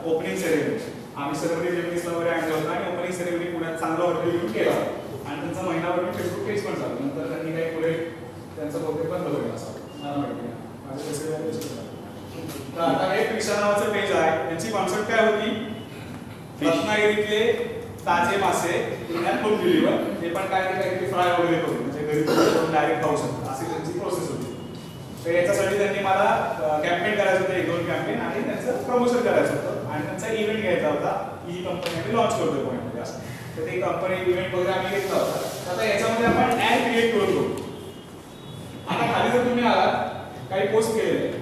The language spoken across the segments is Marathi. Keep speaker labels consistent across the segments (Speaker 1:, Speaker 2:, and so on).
Speaker 1: ओपनिंग सेरेमनी आम्ही सर्व जेमिनीसला वगैरे आणलं होतं आणि ओपनिंग सेरेमनी पुण्यात चांगला वरती येऊन केला आणि त्यांचा महिनाभर फेसबुक पेज पण चालू. नंतर त्यांनी काही पुढे त्यांचं बहुतेक बंद होईल असं मला माहिती आहे. माझे पैसे तर आता हे पिक्षा नावाचं पेज आहे. त्यांची कॉन्सेप्ट काय होती, रत्नागिरीतले ताजे मासे पुण्यात होम डिलिव्हर, ते पण काय ते काहीतरी फ्राय वगैरे करून म्हणजे घरी डायरेक्ट खाऊ शकतो अशी त्यांची प्रोसेस होती. तर याच्यासाठी त्यांनी मला कॅम्पेन करायचं होतं, 1-2 कॅम्पेन आणि त्यांचं प्रमोशन करायचं होतं आणि त्यांचा इव्हेंट घ्यायचा होता. ही कंपनी आम्ही लॉन्च करतोय पुण्यामध्ये असं. तर ते कंपनी इव्हेंट वगैरे आम्ही घेतला होता. आता याच्यामध्ये आपण ऍड क्रिएट करून घेऊ. आता खाली जर तुम्ही आलात काही पोस्ट केलेले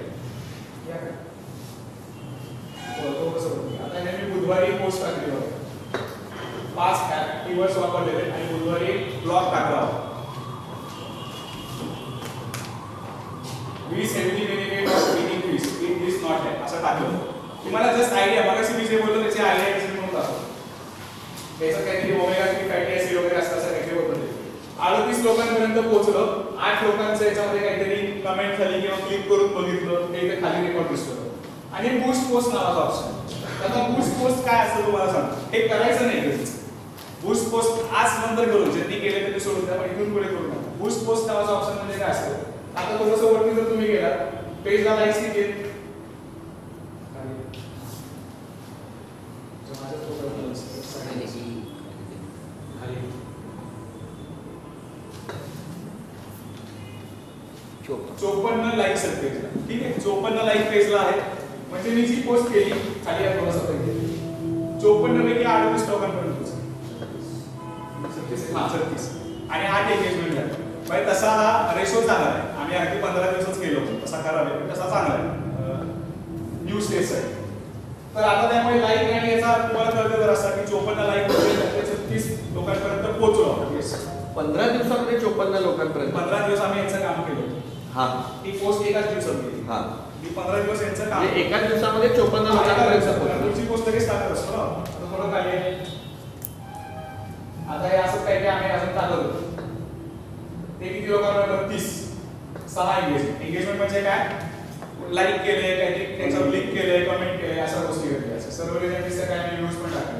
Speaker 1: आता हे मी बुधवारी पोस्ट टाकली होती, 5 कीवर्ड्स वापरलेले आणि बुधवारी ब्लॉग टाकला होता. 20 healthy benefit of eating fish in this not है असं टाकलं. तुम्हाला जस्ट आयडिया मगाशी मी जे बोललो त्याची आयडिया कशी म्हणून टाकतो. त्याचं काहीतरी ओमेगा 3 फॅटी ऍसिड वगैरे असं असं काहीतरी होतं. 38 लोकांपर्यंत पोहोचलं. 8 लोकांचं याच्यामध्ये काहीतरी कमेंट झाली किंवा क्लिक करून बघितलं ते इथे खाली रेकॉर्ड दिसतो आणि बूस्ट पोस्ट नावाचा ऑप्शन. आता बूस्ट पोस्ट काय असतं तुम्हाला सांग, हे करायचं नाही. बूस्ट पोस्ट आज नंतर करू, ज्यांनी केले त्यांनी सोडून द्या, पण इथून पुढे करू नका. बूस्ट पोस्ट नावाचा ऑप्शन म्हणजे काय असतं, आता थोडंसं वरती जर तुम्ही गेलात पेजला लाईक्स किती आहेत, चोपन्न लाईक्स आहेत पेजला. ठीक आहे, 54 लाईक पेजला आहे. म्हणजे मी जी पोस्ट केली खाली आहे थोडासा पैकी 54 पैकी 38 लोकांपर्यंत पोहोचली आणि 8 एंगेजमेंट झाले. म्हणजे तसा हा रेशो चांगला आहे. आम्ही अगदी 15 दिवसच केलो होतो, तसा करावे पण तसा चांगला आहे न्यूज स्टेज आहे. तर आता त्यामुळे लाईक आणि याचा तुम्हाला कळतं जर असा की 54 लाईक 36 लोकांपर्यंत पोहोचलो.
Speaker 2: 15 दिवसामध्ये 54 लोकांपर्यंत
Speaker 1: 15 दिवस आम्ही याचं काम केलं होतं.
Speaker 2: हा,
Speaker 1: ही पोस्ट एकाच दिवसात केली.
Speaker 2: हा,
Speaker 1: मी 15 दिवस यांचं काम
Speaker 2: एकाच दिवसामध्ये 54 लोकांपर्यंत
Speaker 1: पुढची पोस्ट तरी टाकत असतो ना. आता थोडं काय आहे, आता हे असं काही आम्ही अजून टाकत होतो. ते किती लोकांपर्यंत 30 6 एंगेजमेंट म्हणजे काय, लाईक केले, काहीतरी त्याच्यावर क्लिक केले, कमेंट केले, अशा गोष्टी घडल्या. असं सर्व रिलेटेड काय आम्ही न्यूज पण टाकले.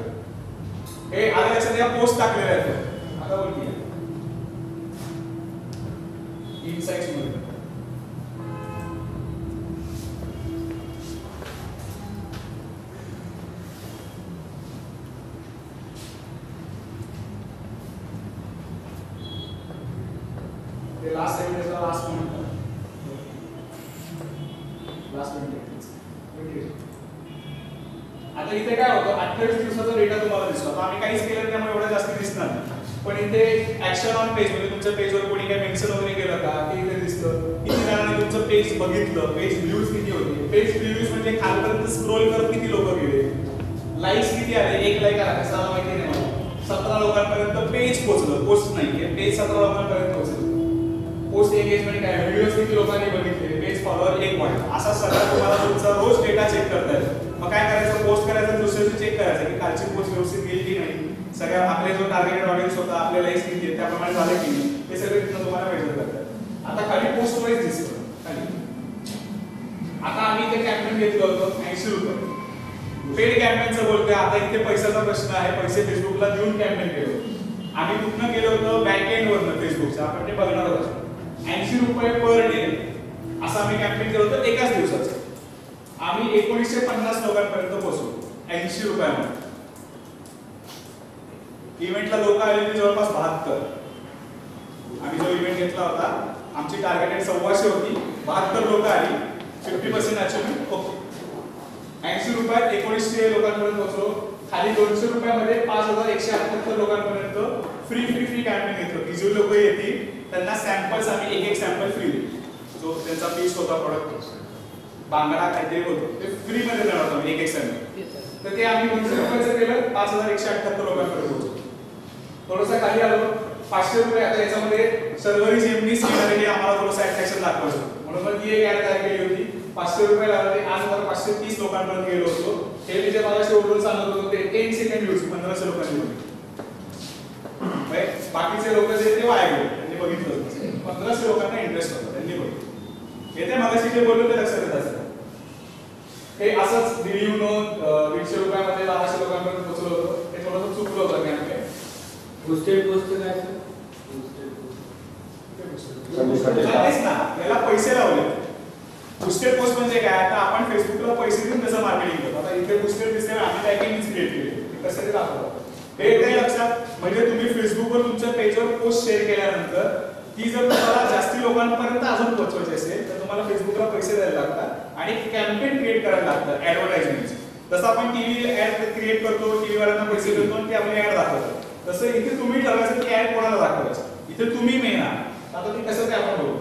Speaker 1: हे आलं लक्षात या पोस्ट टाकलेल्या आहेत. आता बोलती इनसाइट्स मध्ये ते लास्ट सेमिस्टरचा लास्ट मिनिट आता इथे काय होतं 28 दिवसाचा डेटा तुम्हाला दिसतो. आता आम्ही काहीच केलं त्यामुळे एवढं जास्त दिसणार नाही. पण इथे ऍक्शन ऑन पेज म्हणजे तुमच्या पेजवर कोणी काही मेन्शन वगैरे केलं का ते इथे दिसतं. किती जणांनी तुमचं पेज बघितलं, पेज व्ह्यूज किती होते, पेज व्ह्यूज म्हणजे खालपर्यंत स्क्रोल करत किती लोक गेले, लाईक्स किती आले. 1 लाईक आला कसं माहिती नाही मला. 17 लोकांपर्यंत पेज पोहोचलं, पोस्ट नाही पेज 17 लोकांपर्यंत पोहोचलं. पोस्ट एंगेजमेंट काय, व्हिडिओज किती लोकांनी बघितले, पेज फॉलोअर 1 पॉइंट. असा सगळा तुम्हाला तुमचा रोज डेटा चेक करता येतो. मग काय करायचं, पोस्ट करायचं, दुसऱ्या चेक करायचं की कालची पोस्ट व्यवस्थित गेली की नाही, सगळ्या आपले जो टार्गेटेड ऑडियन्स होता, आपले लाईक्स किती आहेत त्याप्रमाणे झाले की नाही, हे सगळे तिथं तुम्हाला मेजर करतात. आता खाली पोस्ट वाईज दिसतं खाली. आता आम्ही इथे कॅम्पेन घेतलं होतं 80 रुपये पेड कॅम्पेनचं बोलतोय. आता इथे पैशाचा प्रश्न आहे, पैसे फेसबुकला देऊन कॅम्पेन केलं. आम्ही कुठनं केलं होतं, बॅक एंड वरनं फेसबुकचं, आपण ते बघणार आहोत. 80 रुपये पर डे असं आम्ही कॅम्पेन केलं होतं एकाच दिवसाचं. आम्ही 1950 लोकांपर्यंत पोहोचलो 80 रुपयामध्ये. इव्हेंटला लोक आले की जवळपास 72. आम्ही जो इव्हेंट घेतला होता आमची टार्गेटेड 125 होती, 72 लोक आली, 50% अचिव्हमेंट. ओके, 80 रुपयात 1900 लोकांपर्यंत पोहोचलो. खाली 200 रुपयामध्ये 5178 लोकांपर्यंत फ्री कॅम्पेन घेतलं की जे लोक येतील त्यांना सॅम्पल्स आम्ही एक सॅम्पल फ्री देतो. जो त्यांचा पीस होता प्रोडक्ट बांगडा काहीतरी होतो ते फ्री मध्ये देणार होतो एक सॅम्पल. तर ते आम्ही 200 रुपयाचं केलं, 5178 लोकांपर्यंत पोहोचलो. थोडंसं खाली आलो 500 रुपये. आता याच्यामध्ये सर्वरी जेमनी येणारे आम्हाला थोडंसं अट्रॅक्शन दाखवायचं म्हणून मग ती एक ऍड तयार केली होती. 500 रुपये लागले. आज मला 530 लोकांपर्यंत गेलो होतो. हे मी जे मला शेवटून सांगत होतो ते 10 सेकंड यूज 1500 लोकांनी बघितलं. बाकीचे लोक जे ते वाया गेले, त्यांनी बघितलं. 1500 लोकांना इंटरेस्ट होता, त्यांनी बघितलं. येते मगाशी जे बोललो ते लक्षात येत असेल. हे असंच रिव्ह्यू नो 100 रुपयामध्ये 1200 लोकांपर्यंत पोहोचलो होतो. ते थोडंसं चुकलं होतं कॅम्पेन.
Speaker 3: बुस्टेड पोस्ट काय सर?
Speaker 1: तेच ना, याला पैसे लावले. बुस्टेड पोस्ट म्हणजे काय? आता आपण फेसबुकला पैसे देऊन त्याचं मार्केटिंग करतो. आता इथे बुस्टेड दिसते ना, आम्ही पॅकेजिंग क्रिएट केली. कसं ते दाखवतो हे येते लक्षात. म्हणजे तुम्ही फेसबुकवर तुमच्या पेजवर पोस्ट शेअर केल्यानंतर ती जर तुम्हाला जास्ती लोकांपर्यंत अजून पोहोचवायची असेल तर तुम्हाला फेसबुकला पैसे द्यायला लागतात आणि कॅम्पेन क्रिएट करायला लागतं ऍडव्हर्टाइजमेंटची. जसं आपण टीव्ही ऍड क्रिएट करतो, टीव्ही वाल्यांना पैसे देतो आणि ते आपली ऍड दाखवतो. तसं इथे तुम्ही ठरवायचं की ऍड कोणाला दाखवायचं. इथे तुम्ही मेन आहात. आता ते कसं ते आपण बघू.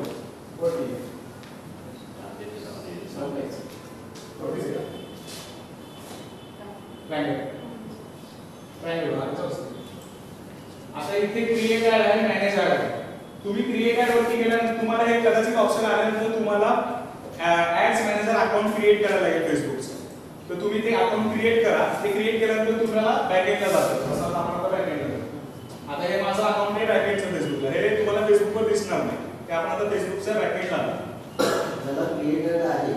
Speaker 1: आता इथे क्रिएट ऍड आहे, मॅनेज ऍड आहे. तुम्ही क्रिएट ऍड वरती गेल्यानंतर तुम्हाला हे कदाचित ऑप्शन आल्यानंतर तुम्हाला ऍड्स मॅनेजर अकाउंट क्रिएट करायला लागेल फेसबुकचं. तर तुम्ही ते अकाउंट क्रिएट करा. ते क्रिएट केल्यानंतर तुम्हाला बॅकएंडला जातं. असं आपण आता बॅकएंडला जातो. आता हे माझं अकाउंट आहे बॅकएंडचं फेसबुकला. हे तुम्हाला फेसबुकवर दिसणार नाही. ते आपण आता फेसबुकच्या बॅकएंडला आलो.
Speaker 4: क्रिएटेड आहे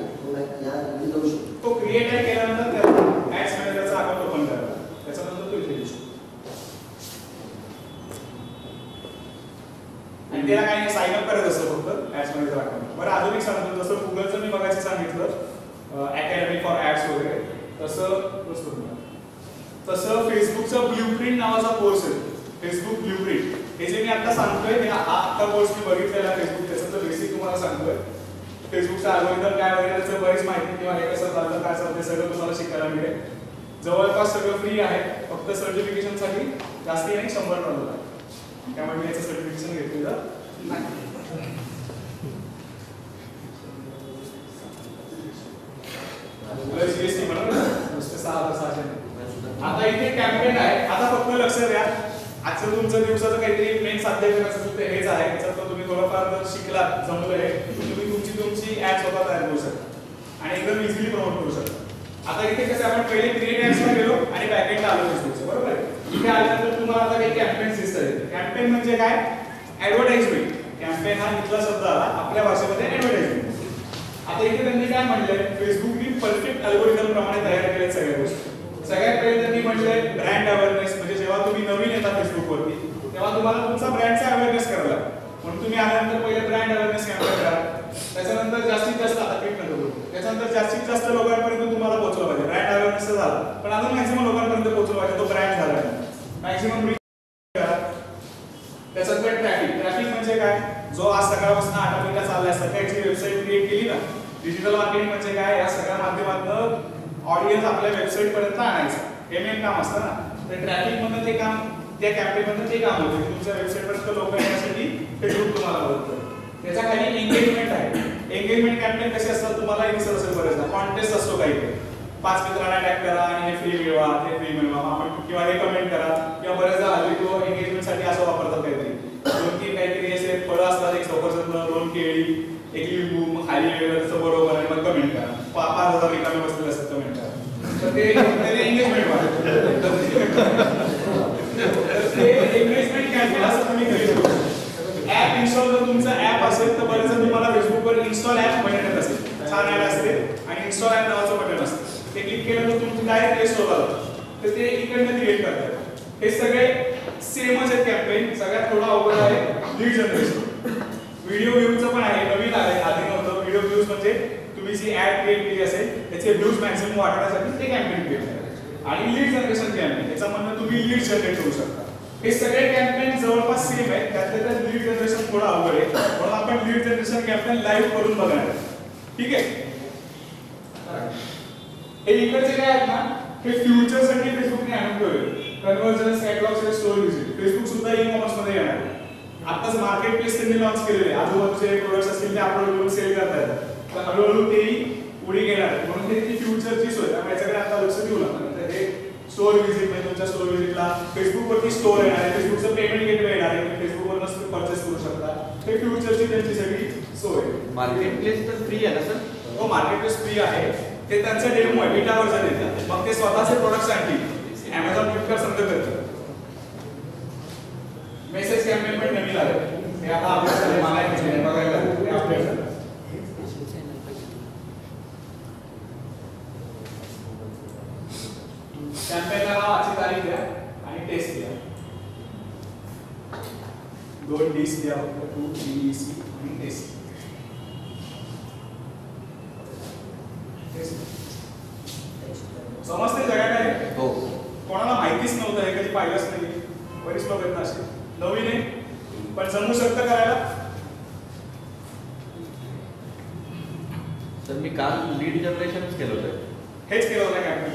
Speaker 1: तो क्रिएट केल्यानंतर त्याला ऍड्स मॅनेजरचा अकाउंट ओपन करा. त्याच्यानंतर तो इथे दिसतो. आणि त्याला काही साइन अप करायचं असतं फक्त ऍड्स मॅनेजर अकाउंट. बरं अजून एक सांगतो, जसं गुगलचं मी बघायचं सांगितलं अकॅडमी फॉर ऍड्स वगैरे, तसं फेसबुकचं ब्ल्यूप्रिंट नावाचा कोर्स आहे. फेसबुक ब्ल्यूप्रिंट हे जे मी आता सांगतोय ते आता कोर्स मी बघितलेला फेसबुक. त्याचं तर बेसिक तुम्हाला सांगतोय. फेसबुकचा अल्गोरिदम काय वगैरे त्याचं बरीच माहिती किंवा हे कसं चालतं काय चालतं सगळं तुम्हाला शिकायला मिळेल. जवळपास सगळं फ्री आहे. फक्त सर्टिफिकेशनसाठी जास्ती नाही $100. त्यामुळे मी याचं सर्टिफिकेशन घेतलेलं नाही. जीएसटी म्हणून नुसते 6,600. आता इथे कॅम्पेन आहे. आता फक्त लक्ष द्या, आजचं तुमचं दिवसाचं काहीतरी मेन साध्य करायचं ते हेच आहे. त्याच्यात तुम्ही थोडंफार जर शिकलात, जमलं हे, तुम्ही तुमची ऍड स्वतः तयार करू शकता आणि एकदम इझिली प्रमोट करू शकता. आता इथे कसं आपण पहिले क्रिएट ऍड्सला गेलो आणि बॅकएंडला आलो फेसबुकचं, बरोबर आहे. इथे आल्यानंतर तुम्हाला आता काही कॅम्पेन्स दिसतात. कॅम्पेन म्हणजे काय? ऍडव्हर्टाइजमेंट. कॅम्पेन हा इथला शब्द आला आपल्या भाषेमध्ये ऍडव्हर्टाइजमेंट. आता इथे त्यांनी काय म्हटलंय, फेसबुकने परफेक्ट अल्गोरिदम प्रमाणे तयार केल्या सगळ्या गोष्टी. सगळ्यात पहिले त्यांनी म्हटलंय ब्रँड अवेअरनेस. म्हणजे जेव्हा तुम्ही नवीन येता फेसबुकवरती तेव्हा तुम्हाला तुमचा ब्रँडचा अवेअरनेस करावा लागतो. म्हणून तुम्ही आल्यानंतर पहिले ब्रँड अवेअरनेस कॅम्पेन करा. त्याच्यानंतर जास्तीत जास्त आता क्लिक नको. त्याच्यानंतर जास्तीत जास्त लोकांपर्यंत तुम्हाला पोहोचलं पाहिजे. ब्रँड अवेअरनेस झाला, पण अजून मॅक्सिमम लोकांपर्यंत पोहोचलं पाहिजे. तो ब्रँड झाला मॅक्सिमम करा. त्याच्यानंतर ट्रॅफिक म्हणजे काय? जो आज सकाळपासून 8 मिनिटं चाललाय, सकाळची वेबसाईट क्रिएट केली ना. डिजिटल मार्केटिंग म्हणजे काय? या सगळ्या माध्यमातून ऑडियन्स आपल्या वेबसाईट पर्यंत आणायचं. हे मेन काम असतं ना. तर ट्रॅफिक मधलं ते काम, त्या कॅम्पेन मधलं ते काम होतं. तुमच्या वेबसाईट पर्यंत लोक येण्यासाठी फेसबुक तुम्हाला मदत करतं. त्याच्या खाली एंगेजमेंट आहे. एंगेजमेंट कॅम्पेन कसे असतात तुम्हाला दिसत असेल बरेचदा. कॉन्टेस्ट असतो काही, 5 मित्रांना टॅग करा आणि हे फ्री मिळवा, ते फ्री मिळवा आपण, किंवा हे कमेंट करा, किंवा बरेचदा हल्ली तो एंगेजमेंटसाठी असं वापरतात काहीतरी 2-3 काहीतरी असे फळं असतात. एक सफरचंद, 2 केळी, एक लिंबू, मग खाली वेगळं त्याचं बरोबर आणि मग कमेंट करा. 5,000 रिकामे बसलेले असतात कमेंट करा. तर ते एंगेजमेंट ते एंगेजमेंट कॅम्पेन असं तुम्ही करू शकता. ऍप इन्स्टॉल, जर तुमचा ऍप असेल तर बरेचदा तुम्हाला फेसबुकवर इन्स्टॉल ऍप बटन येत असेल. छान ऍड असते आणि इन्स्टॉल ऍप नावाचं बटन असतं. ते क्लिक केल्यानंतर तुमची डायरेक्ट प्ले स्टोअरला जातं. तर ते इकडनं क्रिएट करतात. हे सगळे सेमच आहेत कॅम्पेन. सगळ्यात थोडा अवघड आहे लीड जनरेशन. व्हिडिओ व्ह्यूजचं पण आहे, नवीन आहे, आधी नव्हतं. व्हिडिओ व्ह्यूज म्हणजे तुम्ही जी ऍड क्रिएट केली असेल त्याचे व्ह्यूज मॅक्सिमम वाढवण्यासाठी ते कॅम्पेन क्रिएट करायचे. आणि लीड जनरेशन कॅम्पेन, याचा म्हणणं तुम्ही लीड जनरेट करू शकता. हे सगळे कॅम्पेन जवळपास सेम आहेत. त्यातल्या लीड जनरेशन थोडा अवघड आहे. म्हणून आपण लीड जनरेशन कॅम्पेन लाईव्ह करून बघणार आहे. ठीक आहे. हे इकडचे काय आहेत ना, हे फ्युचरसाठी फेसबुकने आणून ठेवले. Convergence, catalogue sale, store visit. Facebook सुद्धा ई-कॉमर्स मध्ये येणार आहे. आताच मार्केट प्लेस त्यांनी लॉन्च केलेले. आजूबाजूचे प्रोडक्ट्स असतील ते अपलोड करून सेल करता येतात. तर हळूहळू तेही पुढे घेणार. म्हणून ते फ्युचरची सोय. त्यामुळे याच्याकडे आता लक्ष देऊ नका. हे स्टोर व्हिजिट म्हणजे तुमच्या स्टोर व्हिजिटला फेसबुकवरती स्टोर येणार आहे. फेसबुकचं पेमेंट गेटवे येणार आहे. फेसबुकवरच परचेस करू शकता. हे फ्युचरची त्यांची सगळी सोय.
Speaker 2: मार्केट प्लेस तर फ्री आहे ना सर?
Speaker 1: हो, मार्केट प्लेस फ्री आहे. ते त्यांचं डेमो आहे, बीटा व्हर्जन येतात. मग ते स्वतःचे प्रोडक्ट्स आणखी Amazon, फ्लिपकार्ट समजा करतात. मेसेज कॅम्पेन पण नवीन आले. हे आता आपल्याकडे मला बघायला हे आपल्याकडे कॅम्पेनला नावाची तारीख द्या आणि टेस्ट द्या. 2 डीस द्या फक्त 2 DEC आणि टेस्ट. समजते जगा काय?
Speaker 2: हो.
Speaker 1: कोणाला माहितीच नव्हतं, हे कधी पाहिलंच नाही. बरीच लोक आहेत ना असे नवीन आहे पण जमू शकतं करायला.
Speaker 2: तर मी काल लीड जनरेशनच केलं होतं.
Speaker 1: हेच केलं होतं कॅम्पेन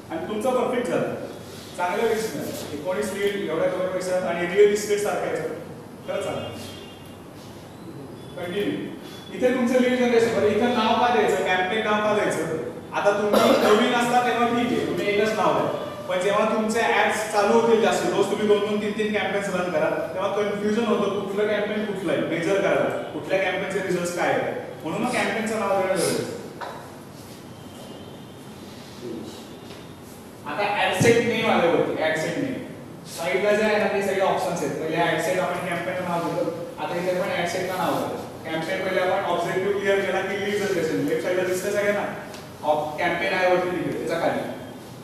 Speaker 1: आणि तुमचं परफेक्ट झालं. चांगलं रिस्क झालं. 19 लीड एवढ्या कमी पैशात आणि रिअल इस्टेट सारखायचं खरंच चांगलं. कंटिन्यू. इथे तुमचं लीड जनरेशन बरं, इथं नाव का द्यायचं, कॅम्पेन नाव का द्यायचं. आता तुम्ही नवीन असता तेव्हा ठीक आहे, तुम्ही एकच नाव आहे. पण जेव्हा तुमचे ऍड्स चालू होतील जास्त, रोज तुम्ही 2-2, 3-3 कॅम्पेन्स रन करा, तेव्हा कन्फ्युजन होतं कुठलं कॅम्पेन कुठलं आहे, मेजर करा कुठल्या कॅम्पेनचे रिझल्ट काय आहे. म्हणून मग कॅम्पेनचं नाव देणं गरजेचं. आता ऍड सेट नेम आले होते. ऍड सेट नेम साइडला जे आहे ना ते सगळे ऑप्शन्स आहेत. पहिले ऍड सेट आपण कॅम्पेनचं नाव दिलं, आता इथे पण ऍड सेटचं नाव आहे. कॅम्पेन पहिले आपण ऑब्जेक्टिव्ह क्लिअर केला की लीड जनरेशन लेफ्ट साइडला दिसतं सगळ्यांना. कॅम्पेन आहे वरती तिकडे त्याच्या खाली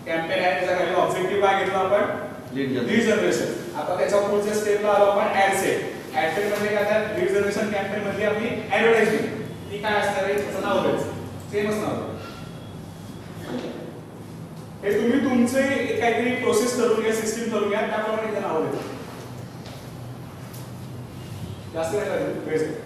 Speaker 1: कॅम्पेन आहे, त्याच्या खाली ऑब्जेक्टिव्ह काय घेतला आपण लीड जनरेशन. आता त्याच्या पुढच्या स्टेपला आलो आपण ऍड सेट. ऍड सेट म्हणजे काय, त्या लीड जनरेशन कॅम्पेन मध्ये आपली ऍडव्हर्टाइजमेंट ती काय असणार आहे त्याचं नाव द्यायचं. सेमच नाव. हे तुम्ही तुमचे काहीतरी प्रोसेस करून घ्या, सिस्टीम करून घ्या, त्याप्रमाणे त्याचं नाव द्यायचं. जास्त नाही लागेल.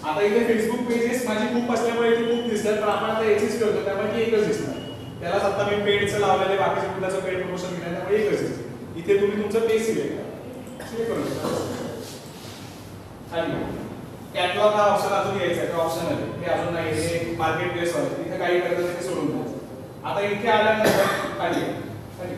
Speaker 1: आता इथे फेसबुक पेजेस माझी खूप असल्यामुळे इथे खूप दिसतात, पण आपण आता याचीच करतो त्यामुळे एकच दिसणार. त्यालाच आता मी पेडचं लावलेले, बाकीचे कुठल्याचं पेड प्रमोशन घेणार त्यामुळे एकच दिसतं. इथे तुम्ही तुमचं पेज सिलेक्ट करा. सिलेक्ट करून खाली कॅटलॉग हा ऑप्शन अजून यायचा आहे, ऑप्शन आहे ते अजून नाही. हे मार्केट प्लेस वाले इथे काही करतात ते सोडून द्यायचं. आता इथे आल्यानंतर खाली खाली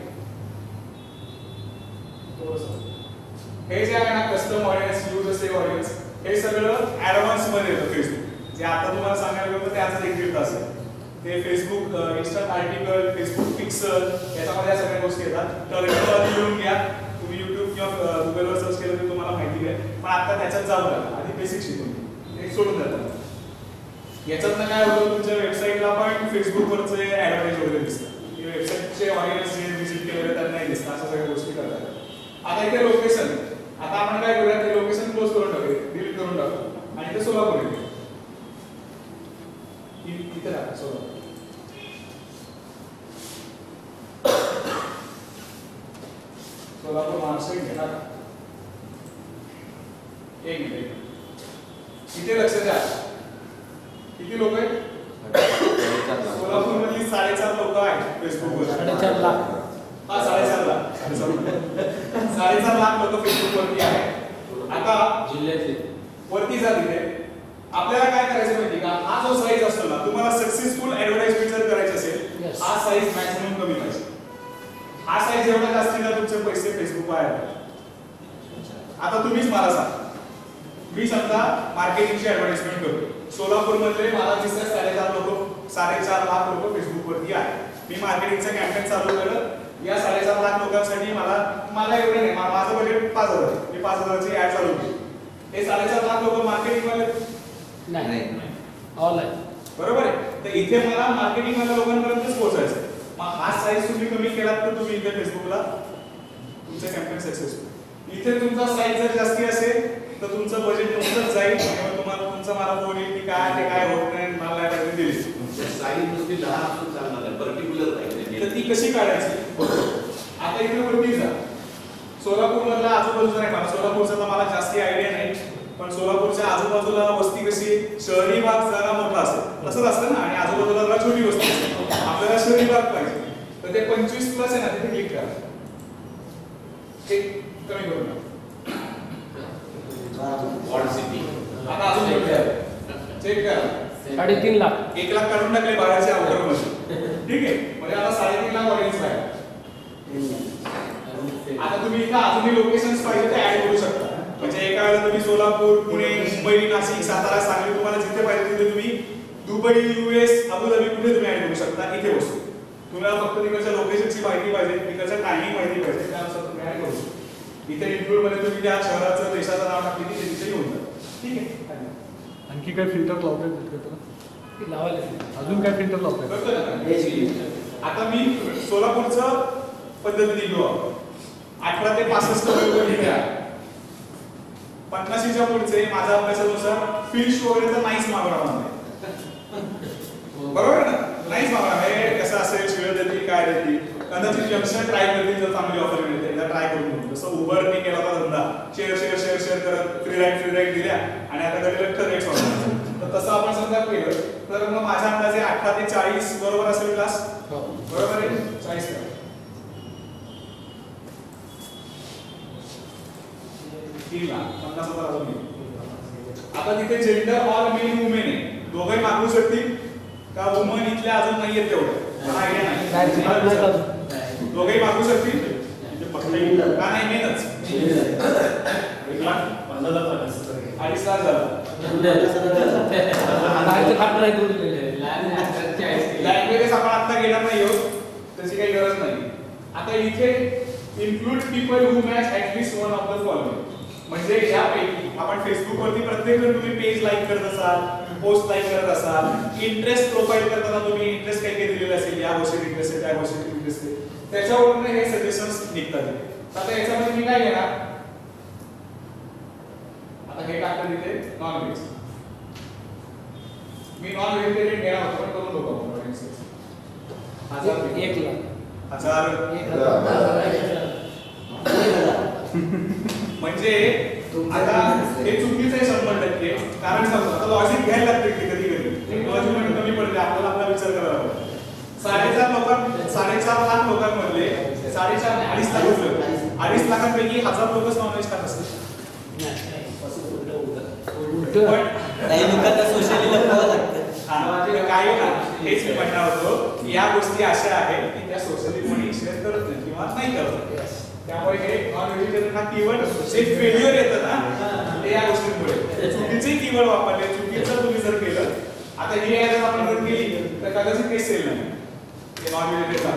Speaker 1: हे जे आहे ना custom audience, use save audience, हे सगळं ऍडव्हान्स मध्ये येतं फेसबुक. जे आता तुम्हाला सांगायला गेलं त्याचं एक दीड तास आहे. ते Facebook instant article, Facebook pixel याच्यामध्ये या सगळ्या गोष्टी येतात. टर्मिनल लिहून घ्या तुम्ही. YouTube किंवा गुगलवर सर्च केलं तर तुम्हाला माहिती आहे. पण आता त्याच्यात जाऊ नका, आधी बेसिक शिकून घ्या. सोडून जातात. याच्यातनं काय होतं, तुमच्या वेबसाईटला पण फेसबुकवरचे ऍडव्हर्टाइज वगैरे दिसतात. वेबसाईटचे ऑडियन्स जे व्हिजिट केलेले त्यांना नाही दिसतात. अशा सगळ्या गोष्टी करतात. आता इथे लोकेशन, आता आपण काय करूया, ते लोकेशन क्लोज करून टाकूया, डिलीट करून टाकू आणि ते सोलापूर येते. इथे टाका सोलापूर. सोलापूर महाराष्ट्र इथे टाका. एक मिनिट. इथे लक्ष द्या, किती लोक आहेत? सोलापूर मधली 4.5 लोक आहेत फेसबुकवर.
Speaker 3: 4.5 लाख.
Speaker 1: हा 4.5 लाख. 4.5 लाख लोक फेसबुक वरती आहेत. आता
Speaker 3: जिल्ह्यातले
Speaker 1: वरती जा. तिथे आपल्याला काय करायचं माहिती का, हा जो साईज असतो ना, तुम्हाला सक्सेसफुल ऍडव्हर्टाइजमेंट जर करायची असेल, हा साईज मॅक्सिमम कमी पाहिजे. हा साईज एवढा जास्त ना तुमचे पैसे फेसबुक वर आहेत. आता तुम्हीच मला सांगा, मी समजा मार्केटिंगची ऍडव्हर्टाइजमेंट करतो. सोलापूर मध्ये मला दिसतात 4.5 लाख लोक फेसबुक वरती आहेत. मी मार्केटिंगचं कॅम्पेन चालू केलं. या 4.5 लाख लोकांसाठी मला एवढं नाही, माझं बजेट 5,000 आहे. मी 5,000ची ऍड चालू केली. हे 4.5 लाख लोक मार्केटिंग वाले
Speaker 3: नाही ऑल आहे.
Speaker 1: बरोबर आहे. तर इथे मला मार्केटिंग वाल्या लोकांपर्यंतच पोहोचायचं. मग हा साईज तुम्ही कमी केलात तर तुम्ही इथे फेसबुकला तुमचे कॅम्पेन सक्सेसफुल. इथे तुमचा साईज जर जास्ती असेल तर तुमचं बजेट नुकतंच जाईल. तेव्हा तुम्हाला तुमचा मला फोन येईल की काय ते काय होत नाही, मला नाही पाहिजे दिली.
Speaker 5: साईज नुसती लहान असून चालणार नाही, पर्टिक्युलर पाहिजे.
Speaker 1: तर ती कशी काढायची. आता इथे वरती जा. सोलापूर मधला आजूबाजूचा नाही, मला सोलापूरचा तर मला जास्ती आयडिया नाही, पण सोलापूरच्या आजूबाजूला वस्ती कशी, शहरी भाग जरा मोठा असेल तसंच असतं ना, आणि आजूबाजूला जरा छोटी वस्ती असते. आपल्याला शहरी भाग पाहिजे तर ते 25+ आहे ना, तिथे क्लिक करा. ते कमी करू नका.
Speaker 5: वॉर्ड सिटी
Speaker 1: आता अजून मोठे आहे, चेक करा.
Speaker 3: 3.5 लाख.
Speaker 1: 1 लाख काढून टाकले बाहेरच्या आउटर मध्ये. ठीक आहे, म्हणजे आता 3.5 लाख ऑडियन्स आहे. आता तुम्ही इथं अजूनही लोकेशन्स पाहिजे ते ऍड करू शकता. म्हणजे एका वेळेला तुम्ही सोलापूर, पुणे, मुंबई, नाशिक, सातारा, सांगली, तुम्हाला जिथे पाहिजे तिथे तुम्ही दुबई, US, अबुधाबी कुठे तुम्ही ऍड करू शकता. इथे बसू. तुम्हाला फक्त तिकडच्या लोकेशनची माहिती पाहिजे, तिकडच्या टायमिंग माहिती पाहिजे, त्यानुसार तुम्ही ऍड करू शकता. इथे इन्क्लूड मध्ये तुम्ही त्या शहराचं, देशाचं नाव टाकले की तिथे येऊन जातं. ठीक आहे.
Speaker 6: आणखी काय फिल्टर लावता येतात का?
Speaker 3: लावायला लागेल.
Speaker 6: अजून काय फिल्टर लावता येतात?
Speaker 1: करतोय ना?
Speaker 4: पेज
Speaker 1: आता मी सोलापूरचं पद्धतीने घेऊ आपण. 18 ते 65 वयोगट घ्या. 50च्या पुढचे माझ्या अभ्यासानुसार फिश वगैरे तर नाहीच मागणार म्हणजे. बरोबर ना? नाहीच मागणार. हे कसं असेल, शिळ देतील काय देतील, कदाचित यंगस्टर ट्राय करतील जर चांगली ऑफर मिळते एकदा ट्राय करून बघू. जसं उबरने केला होता धंदा, शेअर करत फ्री राईड दिल्या आणि आता घरी लक्ष रेट वाढवला. तर तसं आपण समजा केलं तर मग माझ्या अंदाजे 18 ते 40 बरोबर असेल क्लास.
Speaker 3: हो.
Speaker 1: बरोबर आहे 40 का? 3 लाख 50,000 अजून येईल. आता तिथे जेंडर ऑल मेन वुमेन आहे, दोघे मागू शकतील का? वुमन इथल्या अजून नाहीये तेवढं मला आयडिया नाही. दोघेही मागू शकतील का? नाही मेनच 2.5 लाख झालं.
Speaker 3: बाहेरचं खाट नाही करून दिलेलं आहे.
Speaker 1: लँग्वेजेस आपण आता घेणार नाही आहोत, त्याची काही गरज नाही. आता इथे include people who match at least one of the following. म्हणजे यापैकी आपण फेसबुक वरती प्रत्येक जण तुम्ही पेज लाईक करत असाल, पोस्ट लाईक करत असाल, इंटरेस्ट प्रोफाइल करताना तुम्ही इंटरेस्ट काही काही दिलेलं असेल, या गोष्टीत इंटरेस्ट आहे, त्या गोष्टीत इंटरेस्ट आहे, त्याच्यावरून हे सजेशन्स निघतात. आता याच्यामध्ये मी काय घेणार? आता हे टाकलं तिथे नॉन व्हेज. मी नॉन व्हेजिटेरियन घेणार होतो पण करून बघू आपण.
Speaker 3: 1 लाख.
Speaker 1: 1000 म्हणजे आता हे चुकीचं आहे 100%. कारण समजा आता लॉजिक घ्यायला लागते कधी कधी लॉजिक मध्ये कमी पडते, आपल्याला आपला विचार करावा लागतो. 4.5 लाख लोकांमधले 2.5 लाख लोक, 2.5 लाखांपैकी 1000 लोकच नॉनव्हेज खात असतात. पण
Speaker 4: काही लोकांना सोशली लपवावं लागतं.
Speaker 1: काय ना हेच मी म्हणणार होतो, या गोष्टी अशा आहेत की त्या सोशली कोणी शेअर करत नाही किंवा नाही करत. त्यामुळे हे नॉन व्हेजिटेरियन हा कीवर्ड जे फेल्युअर येतं ना ते या गोष्टींमुळे. चुकीचे कीवर्ड वापरले, चुकीचं तुम्ही जर केलं, आता ही ऍड आपण जर केली तर कदाचित काही सेल नाही. हे नॉन व्हेजिटेरियन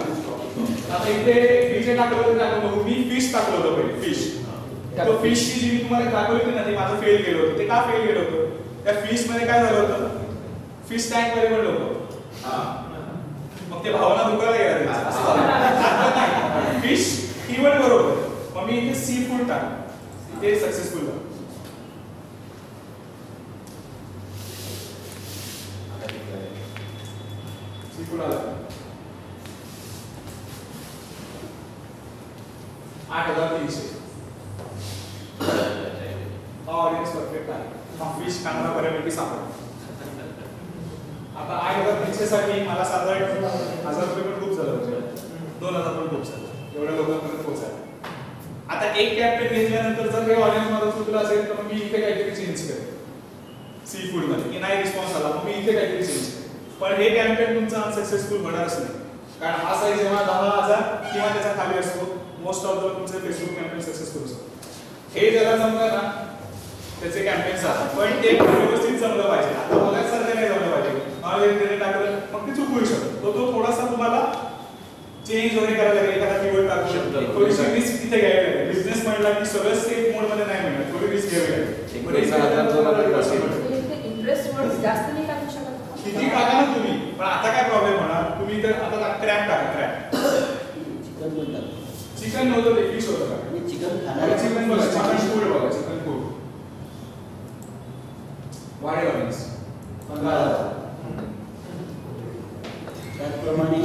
Speaker 1: आता इथे फिश टाकलं होतं, आपण बघू. मी फिश टाकलं होतं पहिले, फिश. तो फिशची जी मी तुम्हाला दाखवली होती ना, ते माझं फेल गेलं होतं. ते का फेल गेलं होतं? त्या फिश मध्ये काय झालं होतं? फिश टँक मध्ये पण होतं. मग ते भावना दुखायला गेला. फिश कीवर्ड बरोबर, मग मी इथे सी फूड टाकलं, ते सक्सेसफुल झालं. सी फूड आला 8,300. ऑडियन्स परफेक्ट आहे. फिश कांदा बऱ्यापैकी सापडला. आता 8,300 साठी मला साधारण 1000 रुपये पण खूप झालं, म्हणजे 2,000 पण खूप झालं, एवढ्या लोकांपर्यंत पोहोचायला. आता एक कॅम्पेन घेतल्यानंतर जर हे ऑडियन्स माझं चुकलं असेल तर मग मी इथे काहीतरी चेंज करेन. सी फूड मध्ये की नाही रिस्पॉन्स आला, मग मी इथे काहीतरी चेंज करेन. पण हे कॅम्पेन तुमचा अनसक्सेसफुल होणारच नाही, कारण हा साईज जेव्हा 10,000 किंवा त्याच्या खाली असतो, मोस्ट ऑफ द तुमचे फेसबुक कॅम्पेन सक्सेसफुल असतो. हे ज्याला जमलं ना त्याचे कॅम्पेन असतात, पण ते व्यवस्थित जमलं पाहिजे. आता बघायसारखं नाही जमलं पाहिजे, नॉन टाकलं मग ते चुकू शकतो. तो थोडासा तुम्हाला चेंज वगैरे करायला लागेल, एखादा कीवर्ड टाकू शकतो, थोडीशी रिस्क तिथे घ्यावी लागेल. बिझनेस म्हणला की सगळं सेफ मोड मध्ये नाही मिळणार, थोडी रिस्क घ्यावी लागेल.
Speaker 7: इंटरेस्ट वर्ड जास्त नाही टाकू शकत.
Speaker 1: किती टाका ना तुम्ही, पण आता काय प्रॉब्लेम होणार? तुम्ही तर आता क्रॅप टाका, क्रॅप.
Speaker 4: चिकन बोलतात.
Speaker 1: चिकन नव्हतं ते फिश होतं का?
Speaker 4: आणि चिकन खाणार.
Speaker 1: चिकन बघा, चिकन फूड बघा, चिकन फूड वाढेल ऑडियन्स.
Speaker 4: त्याचप्रमाणे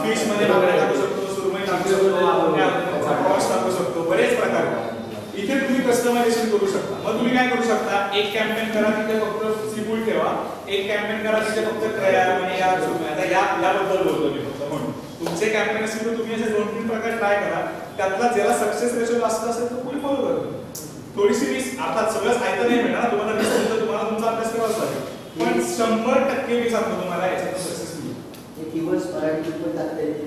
Speaker 1: फिश मध्ये बांगडा टाकू शकतो, सुरमई टाकू शकतो, क्रॉस टाकू शकतो, बरेच प्रकार. इथे तुम्ही कस्टमायझेशन करू शकता. मग तुम्ही काय करू शकता? एक कॅम्पेन करा तिथे फक्त सी फूड ठेवा, एक कॅम्पेन करा तिथे फक्त क्रया म्हणजे या सुरमई. आता याबद्दल बोलतो मी फक्त, म्हणून तुमचे कॅम्पेन असेल तर तुम्ही असे 2-3 प्रकार ट्राय करा. त्यातला ज्याला सक्सेस रेशो जास्त असेल तर तुम्ही फॉलो करा. थोडीशी रिस्क, अर्थात सगळंच ऐकत नाही मिळणार तुम्हाला, रिस्क तर तुम्हाला तुमचा अभ्यास करावाच लागेल, पण 100% मी सांगतो तुम्हाला याच्यात सक्सेस मिळेल.
Speaker 4: हे कीवर्ड्स मराठी पण टाकता येते.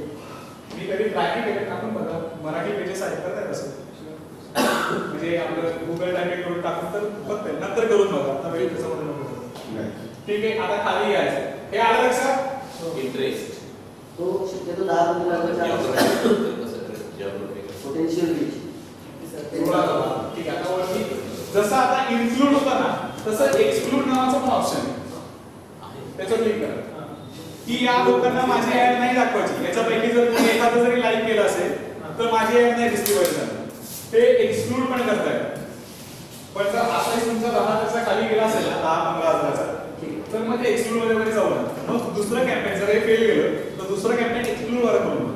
Speaker 1: मी कधी ट्रॅकिंग केलं टाकून बघा, मराठी पेजेस आहेत करतायत असं, म्हणजे आपलं गुगल टायपिंग करून टाकून तर बघताय, नंतर करून बघा, आता वेळ त्याच्यामध्ये नको. ठीक आहे, आता खाली यायचं. हे आलं लक्षात?
Speaker 5: इंटरेस्ट
Speaker 4: तो शक्यतो 10
Speaker 5: पोटेन्शियल
Speaker 4: पोटेन्शियल रीच.
Speaker 1: थोडा जसं आता इन्क्लूड होतं ना तसं एक्सक्लूड नावाचं पण ऑप्शन आहे. त्याच्यावर क्लिक करा की या लोकांना माझी ऍड नाही दाखवायची. याच्यापैकी जर तुम्ही एखादं जरी लाईक केलं असेल तर माझी ऍड नाही दिसली पाहिजे. ते एक्सक्लूड पण करता येतं. पण जर असाही तुमचा 10,000 खाली गेला असेल ना 10-15,000 तर मग ते एक्सक्लूड मध्ये जाऊ नका. मग दुसरं कॅम्पेन जर हे फेल गेलं तर दुसरं कॅम्पेन एक्सक्लूड वर करून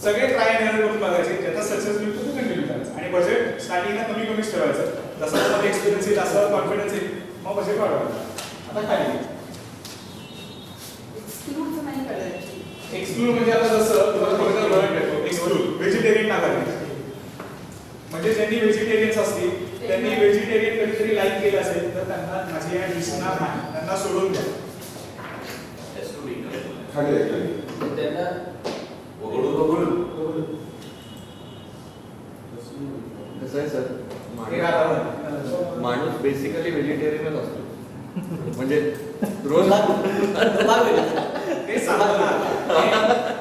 Speaker 1: सगळे ट्राय अँड एरर करून बघायचे. ज्याचा सक्सेस मिळतो ते कंटिन्यू करायचं आणि बजेट स्टार्टिंगला कमीच ठेवायचं. जसं तुम्हाला एक्सपिरियन्स येईल असं कॉन्फिडन्स येईल मग बजेट वाढवायचं. आता खाली
Speaker 7: एक्सक्लूडचं नाही कळायची.
Speaker 1: एक्सक्लूड म्हणजे आता जसं तुम्हाला थोडं उदाहरण देतो. एक्सक्लूड व्हेजिटेरियन नाकारायचे म्हणजे ज्यांनी व्हेजिटेरियन्स असतील त्यांनी व्हेजिटेरियन कधीतरी लाईक केलं असेल तर त्यांना माझी ऍड दिसणार नाही. त्यांना सोडून द्या.
Speaker 3: त्यांना
Speaker 2: कसं आहे सर,
Speaker 1: हे आता
Speaker 2: माणूस बेसिकली व्हेजिटेरियनच असतो. म्हणजे रोज
Speaker 1: ते सांगतो ना.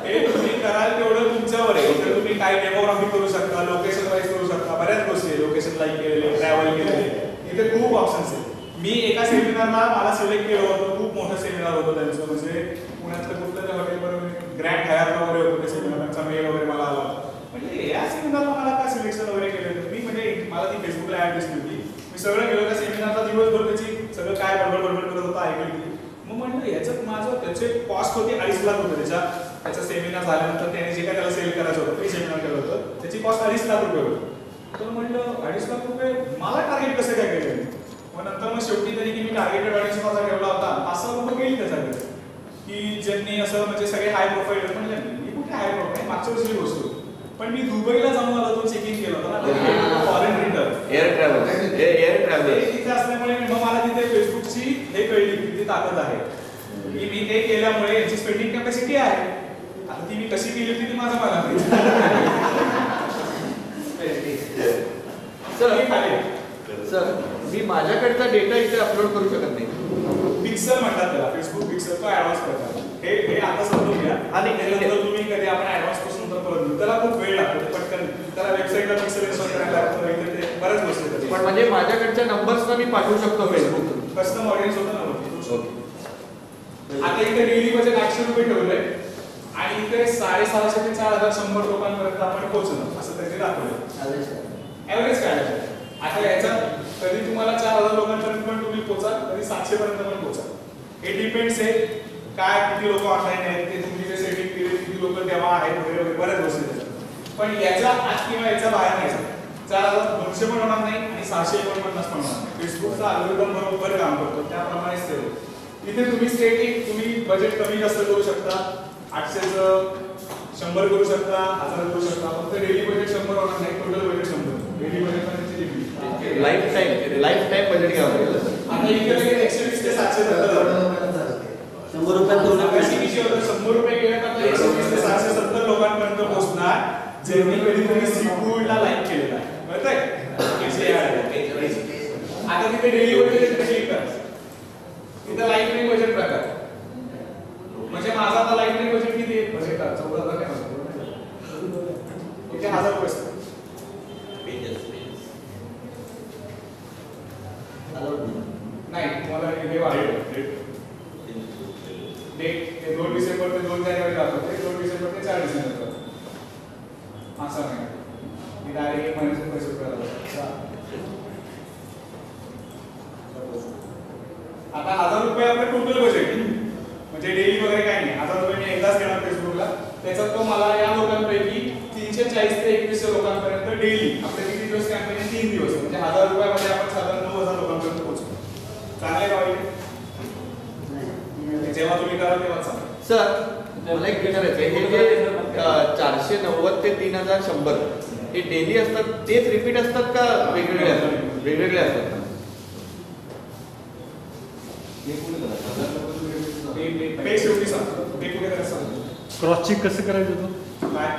Speaker 1: हे तुम्ही कराल तेवढं तुमच्यावर आहे. तर तुम्ही काय डेमोग्राफी करू शकता, लोकेशन वाईज करू शकता, बऱ्याच गोष्टी आहे. लोकेशन लाईक केलेले, ट्रॅव्हल केलेले, इथे खूप ऑप्शन्स आहेत. मी एका सेमिनारला मला सिलेक्ट केलं होतं. खूप मोठं सेमिनार होतं त्यांचं. म्हणजे पुण्यातलं कुठलं त्या हॉटेलवर ग्रँड हयात वगैरे होतं ते सेमिनार. त्यांचा मेल वगैरे मला आला. म्हणजे या सेमिनारला मला काय सिलेक्शन वगैरे केलं होतं. मी म्हणजे मला ती फेसबुकला ऍड दिसली होती. मी सगळं गेलो त्या सेमिनारला दिवसभर त्याची सगळं काय बडबड करत होतं ऐकली. मग म्हटलं याच्यात माझं त्याचे कॉस्ट होती 2.5 लाख रुपये. त्याचा सेमिनार झाल्यानंतर त्याने जे काय त्याला सेल करायचं होतं ते सेमिनार केलं होतं त्याची कॉस्ट 2.5 लाख रुपये होती. तर म्हटलं 2.5 लाख रुपये मला टार्गेट कसं काय केलं. मग नंतर मग शेवटी तरी की मी टार्गेटेड ऑडियन्स माझा ठेवला होता 5-6 रुपये गेली त्याच्याकडे की ज्यांनी असं म्हणजे सगळे हाय प्रोफाईल म्हणजे मी कुठे हाय प्रोफाईल मागच्या वर्षी गोष्ट. पण मी दुबईला जाऊन आलो होतो चेकिंग केलं होतं फॉरेन रिटर्न
Speaker 2: एअर ट्रॅव्हल
Speaker 1: तिथे असल्यामुळे मग मला तिथे फेसबुकची हे कळली किती ताकद आहे की मी ते केल्यामुळे यांची स्पेंडिंग कॅपॅसिटी आहे. आता ती मी कशी केली होती ती माझं मला
Speaker 2: सर मी माझ्याकडचा डेटा इथे अपलोड करू शकत नाही.
Speaker 1: पिक्सल म्हणतात त्याला. फेसबुक पिक्सल तो ऍडव्हान्स करतात. हे आता समजून घ्या. आणि त्यानंतर तुम्ही कधी आपण ऍडव्हान्स पासून तर परत घेऊ त्याला खूप वेळ लागतो. ते पटकन त्याला वेबसाईटला पिक्सल इन्स्टॉल करायला लागतं. इथे ते बऱ्याच गोष्टी आहेत.
Speaker 2: पण म्हणजे माझ्याकडच्या नंबर्सना मी पाठवू शकतो फेसबुक.
Speaker 1: कस्टम ऑडियन्स होतं ना वरती.
Speaker 2: ओके.
Speaker 1: आता इथे डेली बजेट 800 रुपये ठेवलंय आणि इथे 650 ते 4,100 लोकांपर्यंत आपण पोहोचलो असं त्याचे दाखवलंय. ऍव्हरेज काय आहे आता याच्यात. कधी तुम्हाला 4,000 लोकांपर्यंत पण तुम्ही पोहोचा, कधी 700 पर्यंत पण पोहोचा. हे डिपेंड्स आहे काय किती लोक ऑनलाईन आहेत ते तुम्ही जे सेटिंग केले किती लोक तेव्हा आहेत वगैरे वगैरे बऱ्याच गोष्टी त्याच्यात. पण याच्या आत किंवा याच्या बाहेर नाही जात. 4,200 पण होणार नाही आणि 649 पण होणार नाही. फेसबुकचा अल्गोरिदम बरोबर काम करतो त्याप्रमाणेच ते. इथे तुम्ही सेटिंग तुम्ही बजेट कमी जास्त करू शकता. 800चं 100 करू शकता, 1000 करू शकता. फक्त डेली बजेट 100 होणार नाही, total budget 100. Daily budget
Speaker 2: life time budget घ्यावं लागेल.
Speaker 1: आता इकडे 120 ते 700
Speaker 4: 100 रुपयात दोन
Speaker 1: कशी किती होतं. 100 रुपये गेले तर 120 ते 770 लोकांपर्यंत पोहोचणार ज्यांनी कधीतरी सीफूडला लाईक केलेला आहे. कळतंय. आता तिथे डेली बजेट क्लिक करा. तिथे लाईफ टाईम बजेट प्रकार म्हणजे माझा आता लाईफ टाईम बजेट किती आहे. बजेट 14,000 काय इथे 1000 रुपये नाही. तुम्हाला हे वाढेल डेट 2 डिसेंबर ते 2 जानेवारी दाखवते. 2 डिसेंबर ते 4 डिसेंबर असं नाही. डायरेक्ट 1 महिन्याचे पैसे आता 1000 रुपये आपलं टोटल बजेट म्हणजे डेली वगैरे काही नाही. 1000 रुपये मी एकदाच घेणार फेसबुकला. त्याच्यात तो मला या लोकांपैकी 340 ते 2100 लोकांपर्यंत डेली आपले किती दिवस कॅम्पेन 3 दिवस म्हणजे 1000 रुपयामध्ये आपण साधारण 9,000 लोकांपर्यंत पोहोचतो. चांगले का वाईट. जेव्हा तुम्ही कराल तेव्हा चालेल.
Speaker 2: सर मला एक विचारायचं आहे. हे जे 490 ते 3,100 हे डेली असतात तेच रिपीट असतात का वेगवेगळे असतात. वेगवेगळे असतात.
Speaker 1: पे शेवटी सांगतो. पे कुठे करायचं सांगतो.
Speaker 6: क्रॉस चेक कसं करायचं होतं.
Speaker 1: काय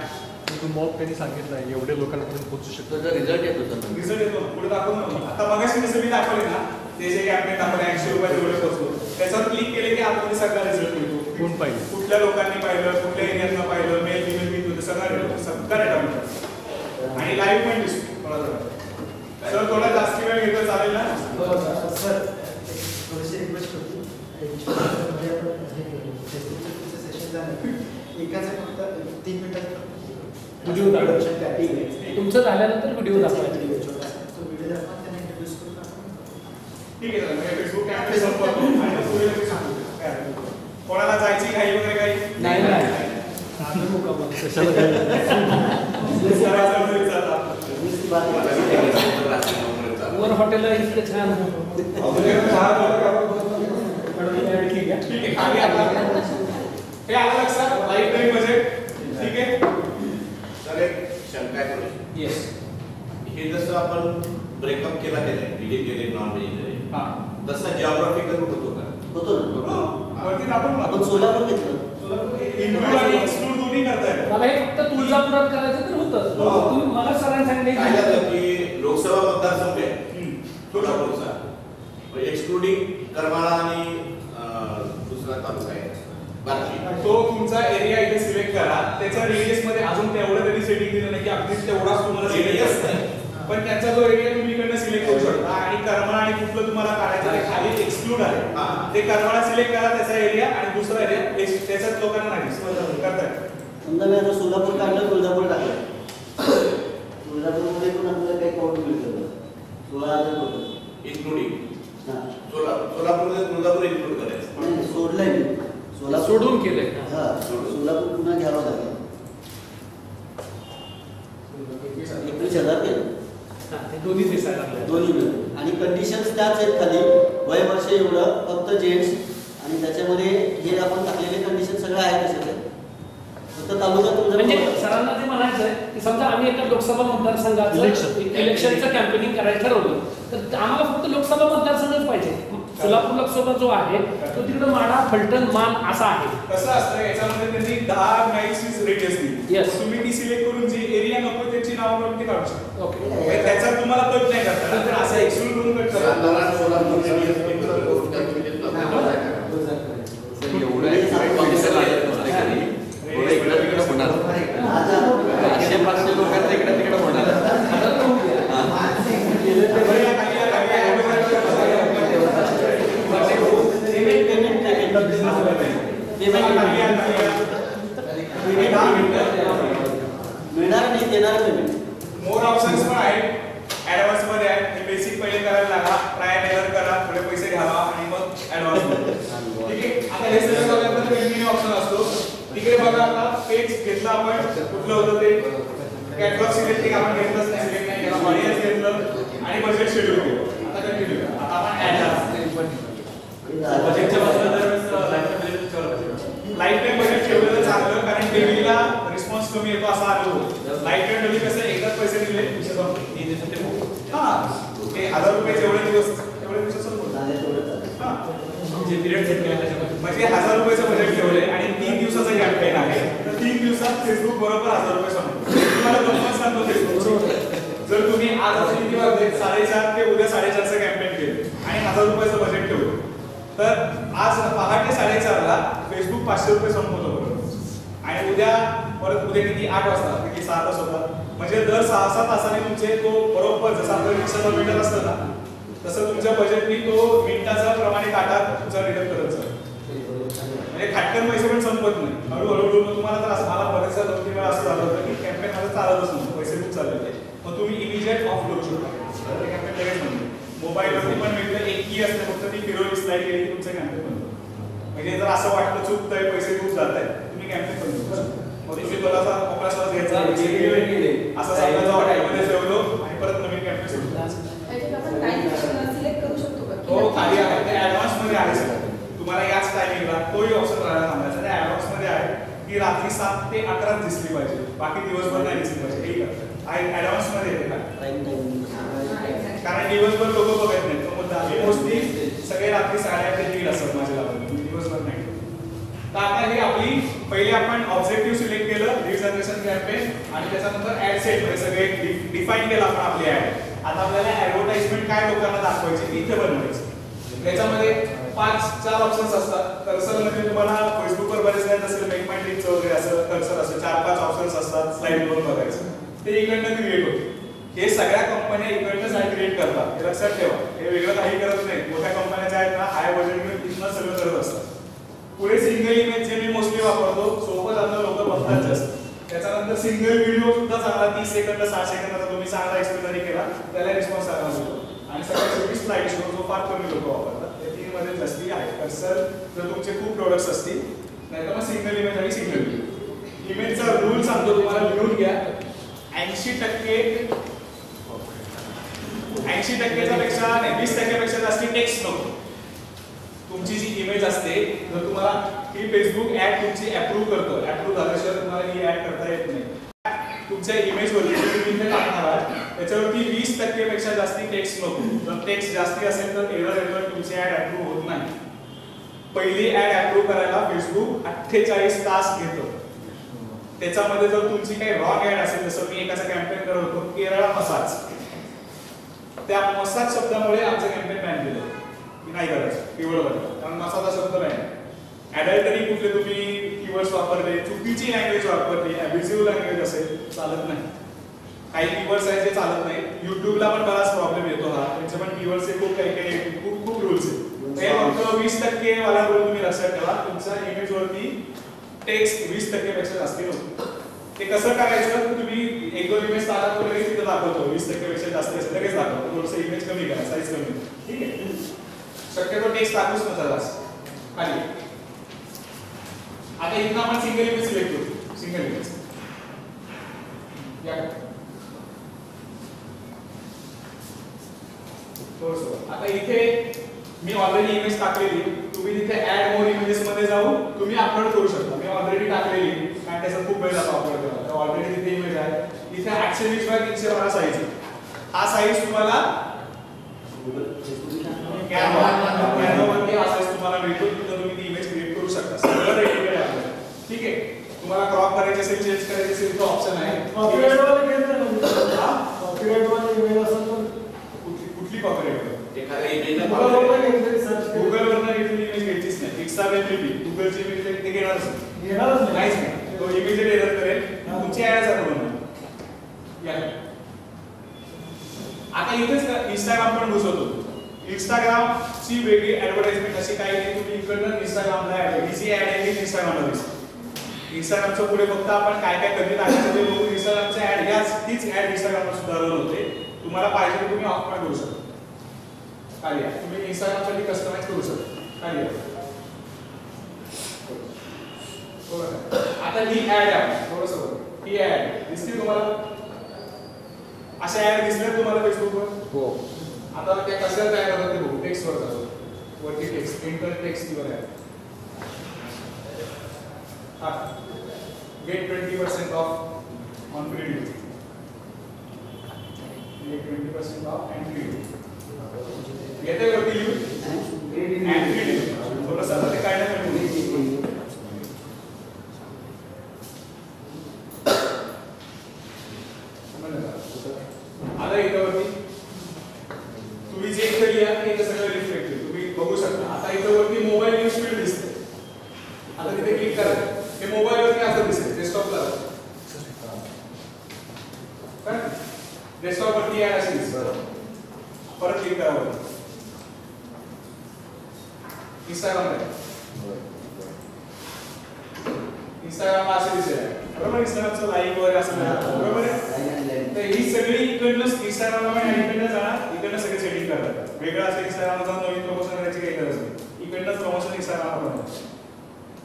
Speaker 6: तो मॉब त्यांनी सांगितलं आहे एवढे लोकांपर्यंत पोहोचू शकतो.
Speaker 2: त्याचा रिझल्ट येतो सर.
Speaker 1: रिझल्ट येतो पुढे दाखवू ना. आता मगाशी जसं मी दाखवले ना ते जे कॅम्पेन आपण 100 रुपये एवढे पोहोचलो त्याच्यावर क्लिक केले की आपल्याला सगळा रिझल्ट मिळतो.
Speaker 6: कोण पाहिजे,
Speaker 1: कुठल्या लोकांनी पाहिलं, कुठल्या एरियातनं पाहिलं, मेल फीमेल मी तुझं सगळा डेटा मिळतो आणि लाईव्ह पण दिसतो. तर थोडा जास्त वेळ घेतला चालेल ना.
Speaker 4: सर थोडीशी रिक्वेस्ट होती मध्ये आपण फेसबुकचं सेशन झालं एकाच फक्त 3 मिनिटात
Speaker 8: व्हिडिओ दाखवा.
Speaker 4: ठीक आहे
Speaker 8: तुमचं झाल्यानंतर व्हिडिओ दाखवायचा.
Speaker 4: तो व्हिडिओ दाखवा त्यांना इंट्रोड्यूस करून आपण
Speaker 1: ठीक आहे चालेल. मी फेसबुक कॅम्पेन संपवतो आणि मग पुढे लगेच सांगतो. काय हरकत नाही. कोणाला जायची घाई वगैरे काही
Speaker 8: नाही नाही आता मुकाबला.
Speaker 6: कशाला काय
Speaker 1: करायचं असेल तर आता.
Speaker 8: वर हॉटेलला इतकं छान
Speaker 1: ठीक आहे खाली आता हे आलं लक्षात लाईफ टाईम बजेट. ठीक आहे
Speaker 5: सर एक शंका आहे थोडी.
Speaker 1: येस
Speaker 5: हे जसं आपण ब्रेकअप केला गेलाय व्हेजिटेरियन नॉन व्हेजिटेरियन
Speaker 1: हा
Speaker 5: तसा जिओग्राफिकल होतो का?
Speaker 4: होतो ना
Speaker 1: वरती आपण
Speaker 4: आपण सोलापूर घेतलं
Speaker 1: इन्क्लूड आणि एक्सक्लूड दोन्ही करता येतं.
Speaker 8: मला हे फक्त तुळजापुरात करायचं तर होतं. तुम्ही मला सरांनी
Speaker 5: काय
Speaker 8: सांगितलं
Speaker 5: झालं की लोकसभा मतदारसंघ आहे सोलापूरचा एक्सक्लुडिंग करमाळा आणि दुसरा तालुका आहे बार्शी.
Speaker 1: तो तुमचा एरिया इथे सिलेक्ट करा. त्याच्या रेडियस मध्ये अजून तेवढं तरी सेटिंग दिलं नाही की अगदीच तेवढाच तुम्हाला
Speaker 5: Radius
Speaker 1: रेडियस
Speaker 5: नाही.
Speaker 1: पण त्यांचा जो एरिया तुम्ही इकडनं सिलेक्ट करू शकता आणि करमाळा आणि कुठलं तुम्हाला काढायचं ते खाली एक्सक्लूड आहे.
Speaker 5: हा.
Speaker 1: ते करमाळा सिलेक्ट करा त्याचा एरिया आणि दुसरा एरिया त्याच्यात लोकांना नाही करताय.
Speaker 4: समजा मी आता सोलापूर काढलं तुळजापूर टाकलं तुळजापूरमध्ये पण आपल्याला काही काउंट मिळतं 16,000 होतं
Speaker 5: इन्क्लुडिंग
Speaker 4: हां
Speaker 5: सोलापूरमध्ये तुळजापूर इन्क्लूड करायचं.
Speaker 4: नाही सोडलंय मी सोलापूर
Speaker 8: सोडून केलंय.
Speaker 4: हां सोलापूर पुन्हा घ्यावं लागेल 21,000 केलं
Speaker 8: हा, ते दोन्ही दिसायला लागले.
Speaker 4: दोन्ही मिळून आणि कंडिशन्स त्याच आहेत खाली वय वर्ष एवढं फक्त जेंट्स आणि त्याच्यामध्ये हे आपण टाकलेले कंडिशन सगळं आहे तसं फक्त तालुका
Speaker 8: म्हणजे
Speaker 4: तुळजापूर
Speaker 8: सरांना ते म्हणायचं आहे की समजा आम्ही एका लोकसभा मतदारसंघाचं इलेक्शनचं कॅम्पेनिंग करायचं ठरवलं तर आम्हाला फक्त लोकसभा मतदारसंघच पाहिजे. सोलापूर लोकसभा जो आहे तो तिकडे माडा फलटण मान असा आहे.
Speaker 1: कसं असतं याच्यामध्ये त्यांनी 10 माईल्सची रेडियस दिली.
Speaker 8: Yes.
Speaker 1: तुम्ही ती सिलेक्ट करून जी एरिया नको त्याची नाव करून ती काढू शकता.
Speaker 8: ओके
Speaker 1: म्हणजे त्याचा तुम्हाला कट नाही करता येणार. तर असं एक्सक्लूड करून कट करा.
Speaker 5: सातारा सोलापूर radius किती होतं?
Speaker 2: सर एवढं एक्सपेक्टेशन आहे प्रत्येकाने. थोडं इकडं तिकडं होणार. 500 लोकांचं इकडं तिकडं होणार.
Speaker 4: मिळणार नाही देणार पेमेंट
Speaker 1: मोर ऑप्शन्स पण आहेत. ऍडव्हान्स मध्ये आहेत. हे बेसिक पहिले करायला लागा, ट्रायल एरर करा, थोडे पैसे घाला आणि मग ऍडव्हान्स मध्ये. ठीक आहे. आता हे सगळं बघायला कंटिन्यू ऑप्शन असतो. तिकडे बघा आता पेज घेतला आपण कुठलं होतं ते कॅटलॉग सिलेक्टिंग आपण घेतलंच नाही, सिलेक्ट नाही केला, ऑडियन्स घेतलं आणि बजेट शेड्यूल केलं. आता कंटिन्यू आता आपण बजेटच्या बाजूला लाईफ टाईम बजेट ठेवलेलं चांगलं कारण टीव्हीला रिस्पॉन्स कमी येतो असा अनुभव. लाईफ टाईम मध्ये कसं एकदाच पैसे दिले हा ते 1000 रुपये जेवढे दिवस तेवढे दिवस हा म्हणजे 1000 रुपयाचं बजेट ठेवले आणि 3 दिवसाचं कॅम्पेन आहे तर 3 दिवसात फेसबुक बरोबर 1000 रुपये संपतो. तुम्हाला गंमत सांगतो फेसबुक जर तुम्ही आज असून किंवा 4:30 ते उद्या 4:30चं कॅम्पेन केलं आणि 1000 रुपयाचं बजेट ठेवलं तर आज पहाटे 4:30 ला फेसबुक 500 रुपये संपवतो बरोबर आणि उद्या परत उद्या किती 8 वाजता किती 6 तास होता म्हणजे दर 6-6 तासाने तुमचे तो बरोबर जसं आपलं रिक्षाचा मीटर असतं ना तसं तुमच्या बजेटनी तो मिनिटाचा प्रमाणे काटा तुमचा रिटर्न करत जातो. म्हणजे खाटकन पैसे पण संपत नाही. हळूहळू तुम्हाला तर असं मला बरेचदा 2-3 वेळा असं झालं होतं की कॅम्पेन माझं चालतच नव्हतं, पैसे खूप चालले होते. मग तुम्ही इमिजिएट ऑफ करू शकता. ते कॅम्पेन लगेच बनतो. मोबाईलवरती पण मिळतं एक की असते फक्त ती फिरवली स्लाईड केली की तुमचं कॅम्पेन बनतो. म्हणजे जर असं वाटतं चुकतंय पैसे खूप जात आहेत तुम्ही कॅम्पेन बनतो. मग तुम्ही थोडासा मोकळा श्वास घ्यायचा असं समजा हॉटेलमध्ये ठेवलो आणि परत नवीन कॅम्पेन सुरू
Speaker 7: त्याच्यात आपण टाइम सिलेक्ट करू शकतो का?
Speaker 1: तो खाली आहे ते ऍडव्हान्स मध्ये आहे सर. तुम्हाला याच टायमिंगला तोही ऑप्शन राहायला सांगायचा ते ऍडव्हान्स मध्ये आहे की रात्री 7 ते 11 दिसली पाहिजे बाकी दिवसभर नाही दिसली पाहिजे. हे आहे ऍडव्हान्स मध्ये येते का कारण दिवसभर लोक बघत नाहीत. तो मुद्दा आहे मोस्टली सगळे रात्री 8:30 ते 1:30 असतात माझ्या लावून दिवसभर नाही. तर आता हे आपली पहिले आपण ऑब्जेक्टिव्ह सिलेक्ट केलं लीड जनरेशन कॅम्पेन आणि त्याच्यानंतर ऍड सेट मध्ये सगळे डिफाईन केलं आपण आपली ऍड. आता आपल्याला ऍडव्हर्टाइजमेंट काय लोकांना दाखवायची इथे बनवायची. त्याच्यामध्ये 5-4 ऑप्शन्स असतात. कर्सर मध्ये तुम्हाला फेसबुकवर बरेच काय असेल मेक माय टिप्स वगैरे असं कर्सर असं 4-5 ऑप्शन्स असतात स्लाइड वर बघायचं ते इकडनं क्रिएट होते. हे सगळ्या कंपन्या इकडनं साईट क्रिएट करतात, हे लक्षात ठेवा. हे वेगळं काही करत नाही. मोठ्या कंपन्या ज्या आहेत ना हाय बजेट घेऊन इथनं सगळं करत असतात. पुढे सिंगल इमेज जे मी मोस्टली वापरतो, सोबत आता लोक बघतात जास्त. त्याच्यानंतर सिंगल व्हिडिओ सुद्धा चांगला 30 सेकंद 6 सेकंदाचा तुम्ही चांगला एक्सप्लेन केला त्याला रिस्पॉन्स चांगला मिळतो. आणि सगळ्यात शेवटी स्लाइड शो जो फार कमी लोक वापरतात. या तीन मध्ये जास्ती आहे. कर्सर जर तुमचे खूप प्रोडक्ट्स असतील नाहीतर मग सिंगल इमेज आणि सिंगल व्हिडिओ. इमेजचा रूल सांगतो तुम्हाला, लिहून घ्या. 80%च्या पेक्षा नाही 20% जास्ती टेक्स्ट नको. तुमची जी इमेज असते जर तुम्हाला ही फेसबुक ऍड तुमची अप्रूव्ह करतो, अप्रूव्ह झाल्याशिवाय तुम्हाला ही ऍड करता येत नाही. तुमच्या इमेजवरती तुम्ही इथे टाकणार आहात त्याच्यावरती 20% जास्ती टेक्स्ट नको. जर टेक्स्ट जास्ती असेल तर एरर तुमची ऍड अप्रूव्ह होत नाही. पहिली ऍड अप्रूव्ह करायला फेसबुक 48 तास घेतो. त्याच्यामध्ये जर तुमची काही रॉंग ऍड असेल, जसं मी एकाचा कॅम्पेन करत होतो केरळा मसाज, त्या मसाज शब्दामुळे आमचं कॅम्पेन बॅन केलं की नाही करायचं कीवर्ड बदला, कारण मसाज हा शब्द नाही. ऍडल्टरी कुठले तुम्ही कीवर्ड्स वापरले, चुकीची लँग्वेज वापरली, अब्युझिव्ह लँग्वेज असेल चालत नाही. काही कीवर्ड्स आहेत जे चालत नाही. युट्यूबला पण बराच प्रॉब्लेम येतो हा, त्यांचे पण कीवर्ड्सचे खूप काही खूप रूल्स आहेत. हे फक्त 20% वाला रूल तुम्ही लक्षात ठेवा. तुमच्या इमेजवरती टेक्स्ट 20% पेक्षा जास्त नको. ते कसं करायचं, तुम्ही एक दोन इमेज टाकतो लगेच तिथं दाखवतो 20% पेक्षा जास्त असेल लगेच दाखवतो. थोडंसं इमेज कमी करा, साईज कमी. ठीक आहे, शक्यतो टेक्स्ट टाकूच नका जास्त खाली. आता इथं आपण सिंगल इमेज सिलेक्ट करू. सिंगल इमेज आता इथे मी ऑलरेडी इमेज टाकलेली. तुम्ही तिथे ऍड मोर इमेजेस मध्ये जाऊन तुम्ही अपलोड करू शकता. मी ऑलरेडी टाकलेली कारण त्याचा खूप वेळ जातो अपलोड करायला. ऑलरेडी तिथे इमेज आहे. इथे 820 बाय 312 साईज आहे. हा साईज तुम्हाला कॅनव्हावरती हा साईज तुम्हाला मिळतो. तिथे तुम्ही ती इमेज क्रिएट करू शकता. सगळं रेडीमेड आहे आपल्याला. ठीक आहे, तुम्हाला क्रॉप करायचे असेल, चेंज करायचे असेल तर ऑप्शन आहे. कुठली कॉपीराइट?
Speaker 5: एखाद्या इमेजला
Speaker 1: गुगल वरनं घेतलेली इमेज घ्यायचीच नाही. गुगलची इमेज ते घेणारच नाहीच नाही. तो इमेज एरर करेल, तुमची ऍड बनवणार. आता इथेच इंस्टाग्राम पण घुसवतो. इंस्टाग्रामची वेगळी ऍडव्हर्टाइजमेंट अशी काही नाही. तुम्ही इकडनं इंस्टाग्रामला ऍड, ही जी ऍड आहे ती इंस्टाग्रामला दिसते. इंस्टाग्रामच्या पुढे फक्त आपण काय काय कधी टाकायचं ते बघून इंस्टाग्रामची ऍड तीच ऍड इंस्टाग्रामला सुद्धा रन होते. तुम्हाला पाहिजे तर तुम्ही ऑफ पण करू शकता. खाली आहे, तुम्ही इंस्टाग्रामसाठी कस्टमाइज करू शकता. खाली आहे. आता ही ऍड आहे, थोडंसं ही ऍड दिसते तुम्हाला. अशा ऍड दिसल्या तुम्हाला फेसबुकवर?
Speaker 2: हो.
Speaker 1: आता त्या कशाला काय करतात ते बघू. टेक्स्ट वर जातो, वरती टेक्स्ट, एंटर टेक्स्ट वर आहे. Get 20% off on free delivery. Get 20% off and free delivery. येते वरती लिहून अँड फ्री डिलिव्हरी. थोडंसं आता ते काय नाही आता इथं वरती तुम्ही जे इथं लिहा ते सगळं रिफ्लेक्ट होईल. तुम्ही बघू शकता. आता इथं वरती मोबाईल न्यूज फीड दिसते. आता तिथे क्लिक करा. हे मोबाईल वरती असं दिसेल. डेस्कटॉपला डेस्कटॉप वरती ऍड अशी दिसते. परत क्लिक करा वरती. इंस्टाग्रामला इंस्टाग्रामला असे दिसेल. बरोबर, इंस्टाग्रामचं लाईव्ह वगैरे असं बरोबर आहे. तर ही सगळी इकडनं इंस्टाग्रामला पण इकडनं जाणार, इकडनं सगळे सेटिंग करतात. वेगळं असं इंस्टाग्रामला जाऊन नवीन प्रमोशन करायची काही गरज नाही. इकडनंच प्रमोशन इंस्टाग्रामला बनवतात.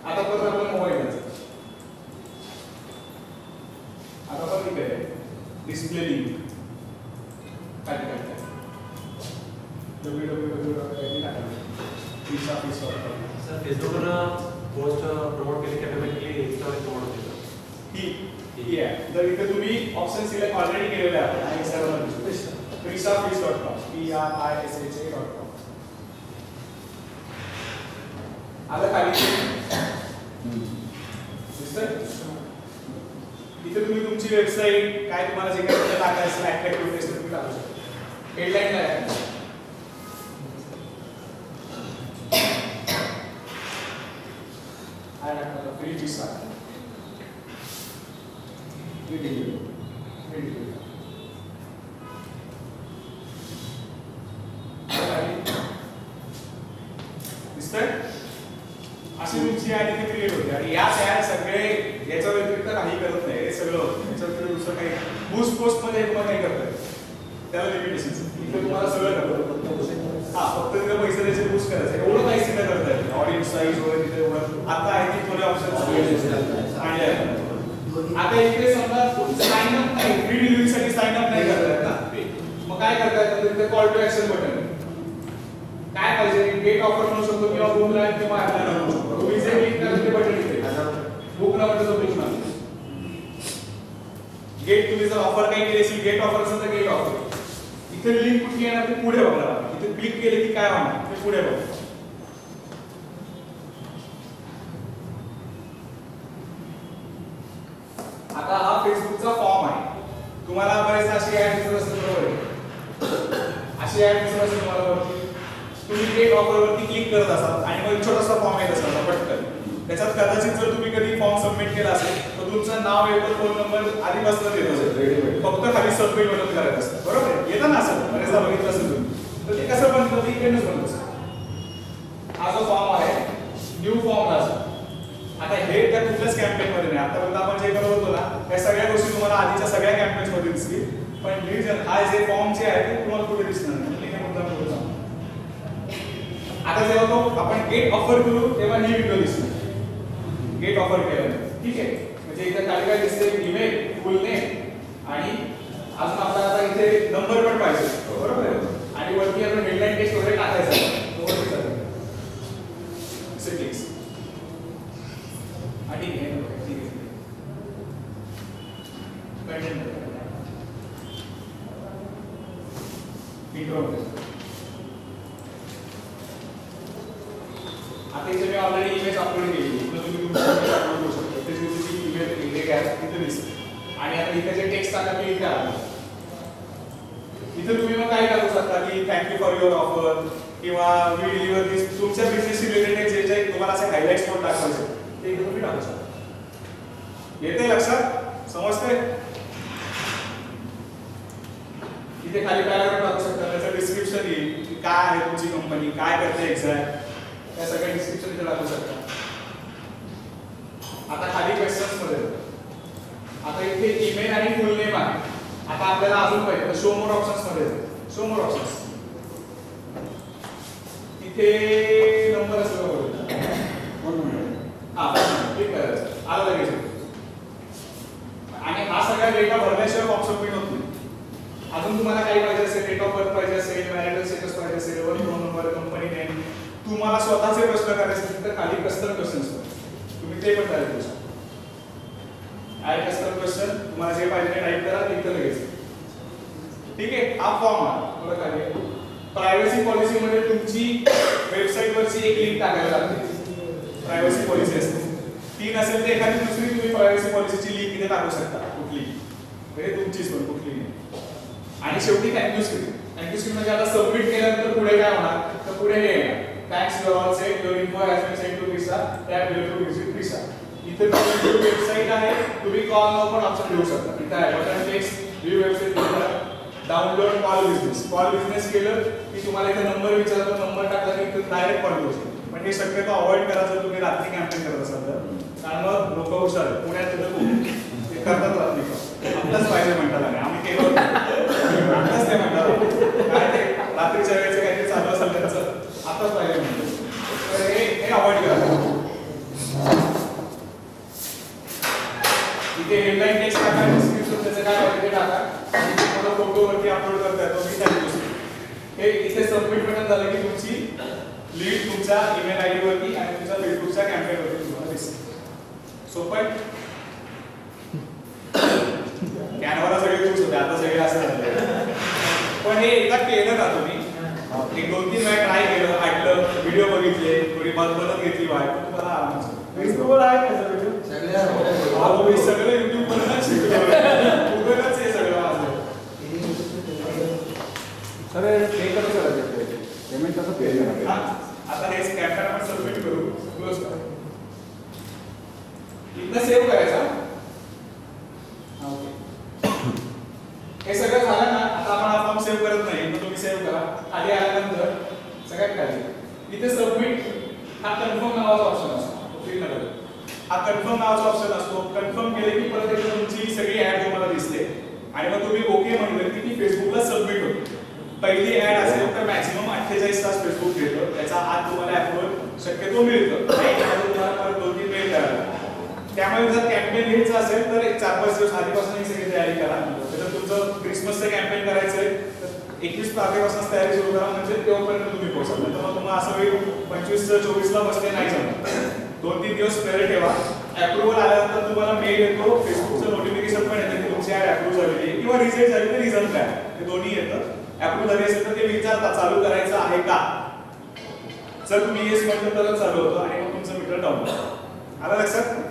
Speaker 1: आता परत आपण मोबाईल घ्यायचा. आता पण इकडे डिस्प्ले लिंक काय www.icefis.com.
Speaker 6: सर फेसबुकवर पोस्ट प्रमोट केली कॅपेबल केली इंस्टावर प्रमोट केलं.
Speaker 1: ही आहे. जर इथे तुम्ही ऑप्शन सिलेक्ट ऑलरेडी केलेले आहे इंस्टाग्रामवर icefis.com PRISHA.com. आता खाली इथे तुम्ही तुमची वेबसाईट काय तुम्हाला जे काही टाकायचं अट्रॅक्टिव्ह टेक्स्ट तुम्ही टाकू शकता. हेडलाईन काय आहे? I have a free visa. Free delivery. Boost post मध्ये तुम्हाला नाही करता येत. त्याला लिमिटेशन. इथे तुम्हाला सगळं करता हा फक्त तिथे पैसे द्यायचे बूस्ट करायचं एवढं काहीच तिथे करता येत ऑडियन्स साईज वगैरे तिथे एवढं आता आहे की थोडे ऑप्शन आणि आता इथे समजा साइन अप नाही फ्री डिलिव्हरी साठी साइन अप नाही करतायत ना मग काय करतायत तिथे कॉल टू ऍक्शन बटन काय पाहिजे गेट ऑफर म्हणू शकतो किंवा बुक लाईन किंवा ऍप्लाय म्हणू शकतो तुम्ही जे क्लिक करा ते बटन इथे बुक ना म्हणजे बुक ना गेट तुम्ही जर ऑफर काही केली असेल गेट ऑफर असेल तर गेट ऑफर इथे लिंक कुठली येणार ते पुढे बघा इथे क्लिक केले की काय होणार ते पुढे बघा आता हा फेसबुकचा फॉर्म आहे तुम्हाला बरेच अशी ऍड दिसत असेल बरोबर आहे अशी ऍड दिसत असेल तुम्हाला वरती तुम्ही गेट ऑफर वरती क्लिक करत असाल आणि मग छोटासा फॉर्म येत असाल पटकन त्याच्यात कदाचित जर तुम्ही कधी फॉर्म सबमिट केला असेल तर तुमचं नाव येतं फोन नंबर आधीपासून येत असेल फक्त खाली सबमिट बटन करायचं असतं बरोबर आहे येतं ना असं बरेचदा बघितलं असेल तुम्ही तर ते कसं बनतं ते इकडेच बनतं हा जो फॉर्म आहे न्यू फॉर्म असतो आता हे त्या कुठल्याच कॅम्पेन मध्ये नाही आतापर्यंत आपण जे करत होतो ना या सगळ्या गोष्टी तुम्हाला आधीच्या सगळ्या कॅम्पेन्स मध्ये दिसतील पण लीड हा जे फॉर्म जे आहे ते तुम्हाला कुठे दिसणार नाही हे मुद्दा पुढे जाऊ आता जेव्हा तो आपण गेट ऑफर करू तेव्हा ही विंडो दिसते गेट ऑफर केलं ठीक आहे म्हणजे इथे खाली काय दिसते ईमेल फुल नेम आणि अजून आपल्याला आता इथे नंबर पण पाहिजे बरोबर आहे आणि वरती आपण हेडलाईन टेक्स्ट वगैरे टाकायचं तो वरती जातो सेटिंग्स ठीक आहे ठीक आहे कंटेंट इंट्रो आता इथे मी ऑलरेडी इमेज अपलोड केली तुम्ही तुमची इमेज अपलोड करू शकता ते तुमची इमेज एक आहे तिथे दिसते आणि आता इथे जे टेक्स्ट टाका ते इथे आलं इथे तुम्ही मग काय टाकू शकता की थँक्यू फॉर युअर ऑफर किंवा वी डिलिव्हर दिस तुमच्या बिझनेसशी रिलेटेड जे जे तुम्हाला असे हायलाइट्स पण टाकायचे ते इथे तुम्ही टाकू शकता येते लक्षात समजते इथे खाली पॅराग्राफ टाकू शकता त्याचं डिस्क्रिप्शन येईल की काय आहे तुमची कंपनी काय करते एक्झॅक्ट त्या सगळ्या डिस्क्रिप्शन इथे टाकू शकता आता खाली क्वेश्चन्स मध्ये आता इथे ईमेल आणि फुल नेम आहे आता आपल्याला अजून पाहिजे शो मोर ऑप्शन्स मध्ये शो मोर ऑप्शन्स इथे नंबर असतो
Speaker 4: फोन नंबर
Speaker 1: हा क्लिक करायचं आलं लगेच आणि हा सगळा डेटा भरल्याशिवाय फॉर्म सबमिट होत नाही अजून तुम्हाला काही पाहिजे असेल डेट ऑफ बर्थ पाहिजे असेल मॅरिटल स्टेटस पाहिजे असेल one phone number company name तुम्हाला स्वतःचे प्रश्न करायचे असतील तर खाली कस्टमर क्वेश्चन्स तुम्ही ते पण टाईप करू शकता ऍड कस्टमर क्वेश्चन तुम्हाला जे पाहिजे ते टाईप करा क्लिक करा लगेच ठीक आहे हा फॉर्म आहे बघा खाली प्रायव्हसी पॉलिसी मध्ये तुमची वेबसाईट वरची एक लिंक टाकायला लागते प्रायव्हसी पॉलिसी असते ती नसेल तर एखादी दुसरी तुम्ही प्रायव्हसी पॉलिसीची लिंक इथे टाकू शकता कुठली म्हणजे तुमचीच पण कुठली आणि शेवटी थँक्यू स्क्रीन म्हणजे आता सबमिट केल्यानंतर पुढे काय होणार तर पुढे हे येणार thanks you all set your info has been send to Visa tap here to visit Visa इथे तुमची वेबसाईट आहे तुम्ही कॉल नाउ पण ऑप्शन देऊ शकता इथे आहे button text view website download call business केलं की तुम्हाला इथे नंबर विचारतो नंबर टाकला की डायरेक्ट कॉल करू शकतो पण हे शक्यतो अवॉइड करा जर तुम्ही रात्री कॅम्पेन करत असाल तर कारण मग लोक हुशार आहेत पुण्यात ते करतात रात्री आपलंच पाहिजे म्हणतात आणि आम्ही केलं आपलंच ते म्हणतात काय ते रात्रीच्या वेळेचं काहीतरी चालू असेल त्यांचं आताच पाहिजे म्हणतात तर हे अवॉइड करा इथे हेडलाईन टेक्स्ट टाका डिस्क्रिप्शन त्याचं काय पाहिजे ते टाका आणि तुम्हाला फोटो वरती अपलोड करता येतो मी सांगतो हे इथे सबमिट बटन झालं की तुमची लीड तुमच्या ईमेल आयडी वरती आणि तुमच्या फेसबुकच्या कॅम्पेन वरती तुम्हाला दिसेल सोपं आहे कॅनव्हाला सगळे यूज होते आता सगळे असं झाले पण हे एकदा केलं का तुम्ही एक 2-3 वेळा ट्राय केलं ऐकलं व्हिडिओ बघितले थोडी मदत घेतली बाहेर तुम्हाला आराम युट्यूबवर आहे का सगळं सगळं युट्यूब वरच शिकलो गुगलच हे सगळं माझं
Speaker 9: सर पे कसं करायचं पेमेंट कसं पे करायचं
Speaker 1: आता हे कॅमेरा आपण सबमिट करू क्लोज करा इथं सेव्ह करायचा हे सगळं झालं ना आता आपण हा फॉर्म सेव्ह करत नाही मग तुम्ही सेव्ह करा खाली आल्यानंतर सगळ्यात खाली इथे सबमिट हा कन्फर्म नावाचा ऑप्शन असतो क्लिक करा हा कन्फर्म नावाचा ऑप्शन असतो कन्फर्म केले की परत इथे तुमची सगळी ऍड तुम्हाला दिसते आणि मग तुम्ही ओके म्हणलं की ती फेसबुकला सबमिट होते. पहिली ऍड असेल तर मॅक्सिमम 48 तास फेसबुक घेतं, त्याचा आत तुम्हाला अप्रुव्हल शक्यतो मिळतं, तुम्हाला परत 2-3 मेल करायला. त्यामुळे जर कॅम्पेन घ्यायचं असेल तर एक 4-5 दिवस आधीपासून ही सगळी तयारी करा. जर तुमचं क्रिसमसचं कॅम्पेन करायचं आहे तर 21 तारखेपासून तयारी सुरू करा, म्हणजे तेव्हापर्यंत तुम्ही पोहोचाल. तर मग तुम्हाला असं वेळ 25-24ला बसले नाही जमणार. 2-3 दिवस वेळ ठेवा. अप्रुव्हल आल्यानंतर तुम्हाला मेल येतो, फेसबुकचं नोटिफिकेशन पण येतं की तुमची ऍड अप्रूव्ह झालेली आहे किंवा रिजेक्ट झाली तर रिझन काय, हे दोन्ही येतं. अप्रूव्ह झाली असेल तर ते विचारतात चालू करायचं आहे का. जर तुम्ही येस म्हटलं तरच चालू होतं आणि मग तुमचं मीटर डाऊन. आलं लक्षात?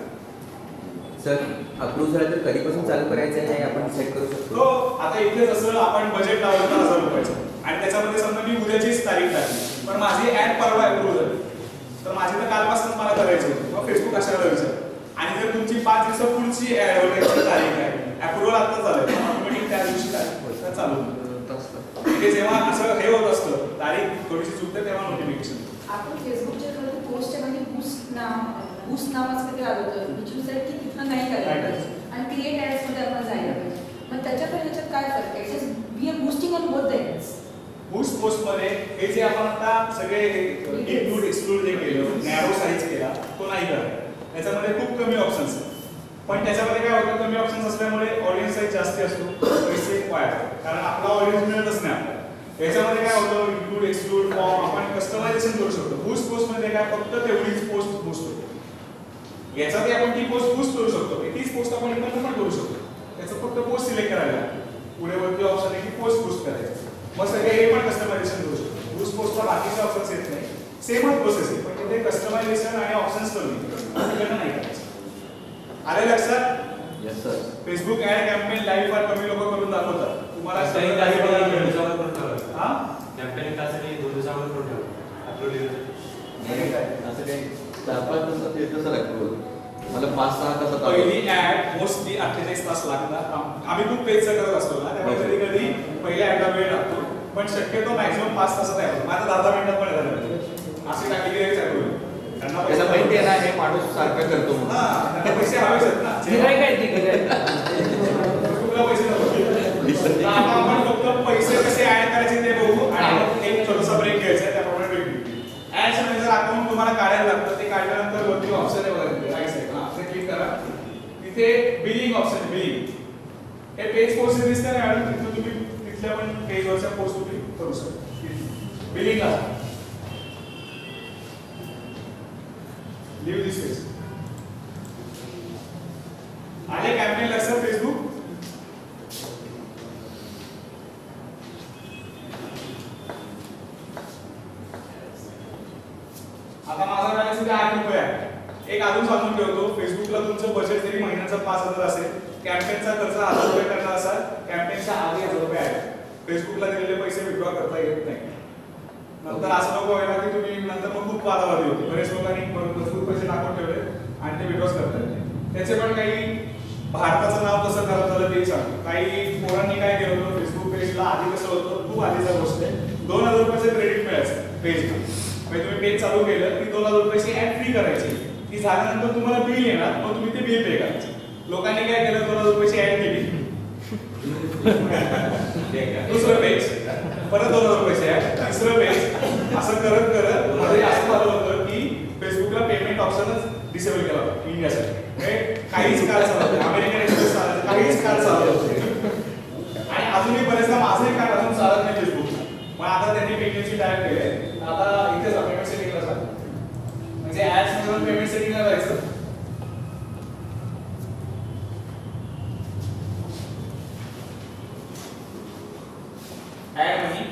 Speaker 10: सर अप्रूव्ह झालं तर कधीपासून चालू करायचं आहे हे आपण सेट करू शकतो.
Speaker 1: तो आता इथे जसं आपण बजेट लावलं 1000 रुपयाचं आणि त्याच्यामध्ये समजा मी उद्याचीच तारीख टाकली पण माझी ऍड परवा अप्रूव्ह झाली तर माझी तर कालपासूनच मला करायची होती. मग फेसबुक अशाला विचार. आणि जर तुमची 5 दिवसा पुढची ऍड होण्याची तारीख आहे, अप्रूव्हल आता झालं तर ऑटोमॅटिक त्या दिवशी काय चालू होतं. ते जेव्हा असं हे होत असतं तारीख थोडीशी चुकते तेव्हा नोटिफिकेशन.
Speaker 7: आपण फेसबुकच्या एखादी पोस्ट आहे म्हणजे बूस्ट नावाचं काहीतरी आलं होतं विचार की तिथं नाही करायला पाहिजे आणि क्रिएट ऍड्स मध्ये आपण जायला पाहिजे. मग त्याच्याकडे याच्यात काय फरक आहे? We are boosting on both the ends.
Speaker 1: Boost post मध्ये हे जे आपण आता सगळे इन्क्लूड एक्सक्लूड जे केलं, नॅरो साईज केला तो नाही करायचा. त्याच्यामध्ये खूप कमी ऑप्शन्स आहेत. पण त्याच्यामध्ये काय होतं, कमी ऑप्शन्स असल्यामुळे ऑडियन्स साईज जास्त असतो, पैसे वाया जातात. कारण आपला ऑडियन्स मिळतच नाही आपल्याला. याच्यामध्ये काय होतं, इन्क्लूड एक्सक्लूड फॉर्म आपण कस्टमायझेशन करू शकतो. बूस्ट पोस्ट मध्ये काय फक्त तेवढीच पोस्ट बूस्ट होते. याच्यात आपण ती पोस्ट बूस्ट करू शकतो, तीच पोस्ट आपण इकडे पण करू शकतो. त्याचं फक्त पोस्ट सिलेक्ट करायला पुढे वरती ऑप्शन आहे की पोस्ट बूस्ट करायचं. मग सगळे हे पण कस्टमायझेशन करू शकतो. बूस्ट पोस्टला बाकीचे ऑप्शन्स येत नाही, सेमच प्रोसेस आहे पण तिथे कस्टमायझेशन आणि ऑप्शन्स कमी नाही करायचं. आले लक्षात?
Speaker 2: Yes sir.
Speaker 1: Facebook ad campaign live फार कमी लोक करून दाखवतात. तुम्हाला
Speaker 6: काही
Speaker 1: काही
Speaker 6: काही 2 दिवसावर करून ठेवायचं.
Speaker 1: हा
Speaker 6: कॅम्पेनिंग तासाने 2 दिवसावर करून ठेवायचं.
Speaker 2: असं काही 4-5 तासात येतं सर अप्रूव्हल. मला 5-6 तासात
Speaker 1: पहिली ऍड मोस्टली 48 तास लागतात. आम्ही खूप पेजचं करत असतो ना त्यामुळे कधी कधी पहिल्या ऍडला वेळ लागतो पण शक्यतो मॅक्सिमम 5 तासात आहे. माझा 10 मिनिटात पण झालं असे टाकलेले आहे.
Speaker 2: त्याला माहिती आहे ना हे माणूस सारखं करतो म्हणून.
Speaker 1: त्यांना पैसे हवेच आहेत ना.
Speaker 8: गिराय काय ती गिराय
Speaker 1: फेसबुकला पैसे नको. आता आपण फक्त पैसे कसे ऍड करायचे ते बघू आणि मग एक छोटासा ब्रेक घ्यायचा आहे त्याप्रमाणे ब्रेक घेऊ. ऍड्स मॅनेजर अकाउंट तुम्हाला काढायला लागतं. ते काढल्यानंतर वरती ऑप्शन आहे बघा राईट साईड ते क्लिक करा. तिथे बिलिंग ऑप्शन बिलिंग हे पेज पोस्ट दिसतं ना मॅडम, तिथे तुम्ही तिथल्या पण पेजवरच्या पोस्ट तुम्ही करू शकता. बिलिंगला लीव दिस पेज. आले कॅम्पेन लक्षात फेसबुक. आता माझा बॅलन्स इथे 8 रुपये आहे. एक अजून सांगून ठेवतो, फेसबुकला तुमचं बजेट जरी महिन्याचा 5000 असेल, कॅम्पेनचा खर्च 1000 रुपये करणार असाल, कॅम्पेनच्या आधी 1000 रुपये आहे. फेसबुकला दिलेले पैसे विड्रॉ करता येत नाही. नंतर असं नको व्हायला की तुम्ही नंतर मग खूप वादावादी होती. बरेच लोकांनी भरपूर पैसे टाकून ठेवले आणि ते विड्रॉ करता येत नाही. त्याचे पण काही भारताचं नाव कसं खराब झालं ते सांगतो. काही पोरांनी काय केलं होतं, फेसबुक पेजला आधी कसं होतं, खूप आधीचा गोष्ट आहे, 2000 रुपयाचं क्रेडिट मिळायचं पेजला. म्हणजे तुम्ही पेज चालू केलं की 2000 रुपयाची ऍड फ्री करायची. ती झाल्यानंतर तुम्हाला बिल येणार, मग तुम्ही ते बिल पे करायचं. लोकांनी काय केलं, 2000 रुपयाची ऍड केली, दुसरं पेज, परत 2000 रुपयाची ऍड, तिसरं पेज, असं करत करत मध्ये असं झालं होतं की फेसबुकला पेमेंट ऑप्शनच डिसेबल केला होता इंडियासाठी. काहीच काळ चालत नाही. अमेरिकन एक्सप्रेस चालत काहीच काळ चालत होते आणि अजूनही बरेचदा माझंही कार्ड अजून चालत नाही फेसबुकला. मग आता त्यांनी पेमेंटची टाईप केले. आता इथेच पेमेंट सेटिंगला जा, म्हणजे ऍड्स म्हणून पेमेंट सेटिंगला जायचं. ऍड मनी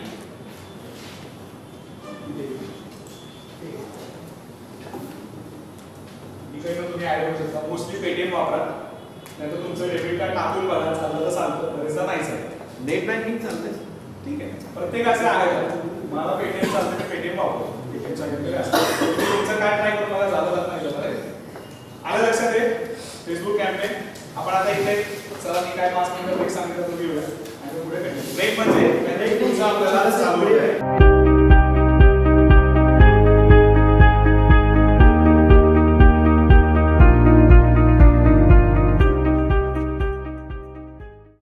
Speaker 1: इकडे तुम्ही ऍड करू शकता. मोस्टली पेटीएम वापरा, नाहीतर तुमचं डेबिट कार्ड टाकून बघा, चाललं तर चालतं, बरेचदा नाही चालत.
Speaker 2: नेट बँकिंग चालते
Speaker 1: ठीक आहे, प्रत्येकाचे आहे. मला पेटीएम चालतं मी पेटीएम वापरतो. पेटीएमचा घेतलेला असतो. तुमचं काय ट्राय करून मला झालं जात नाही बरं. आलं लक्षात आहे फेसबुक कॅम्पेन. आपण आता इथे चला मी काय 5 मिनिटं ब्रेक सांगितलं तो घेऊया आणि पुढे ब्रेक म्हणजे आपल्याला चालू आहे.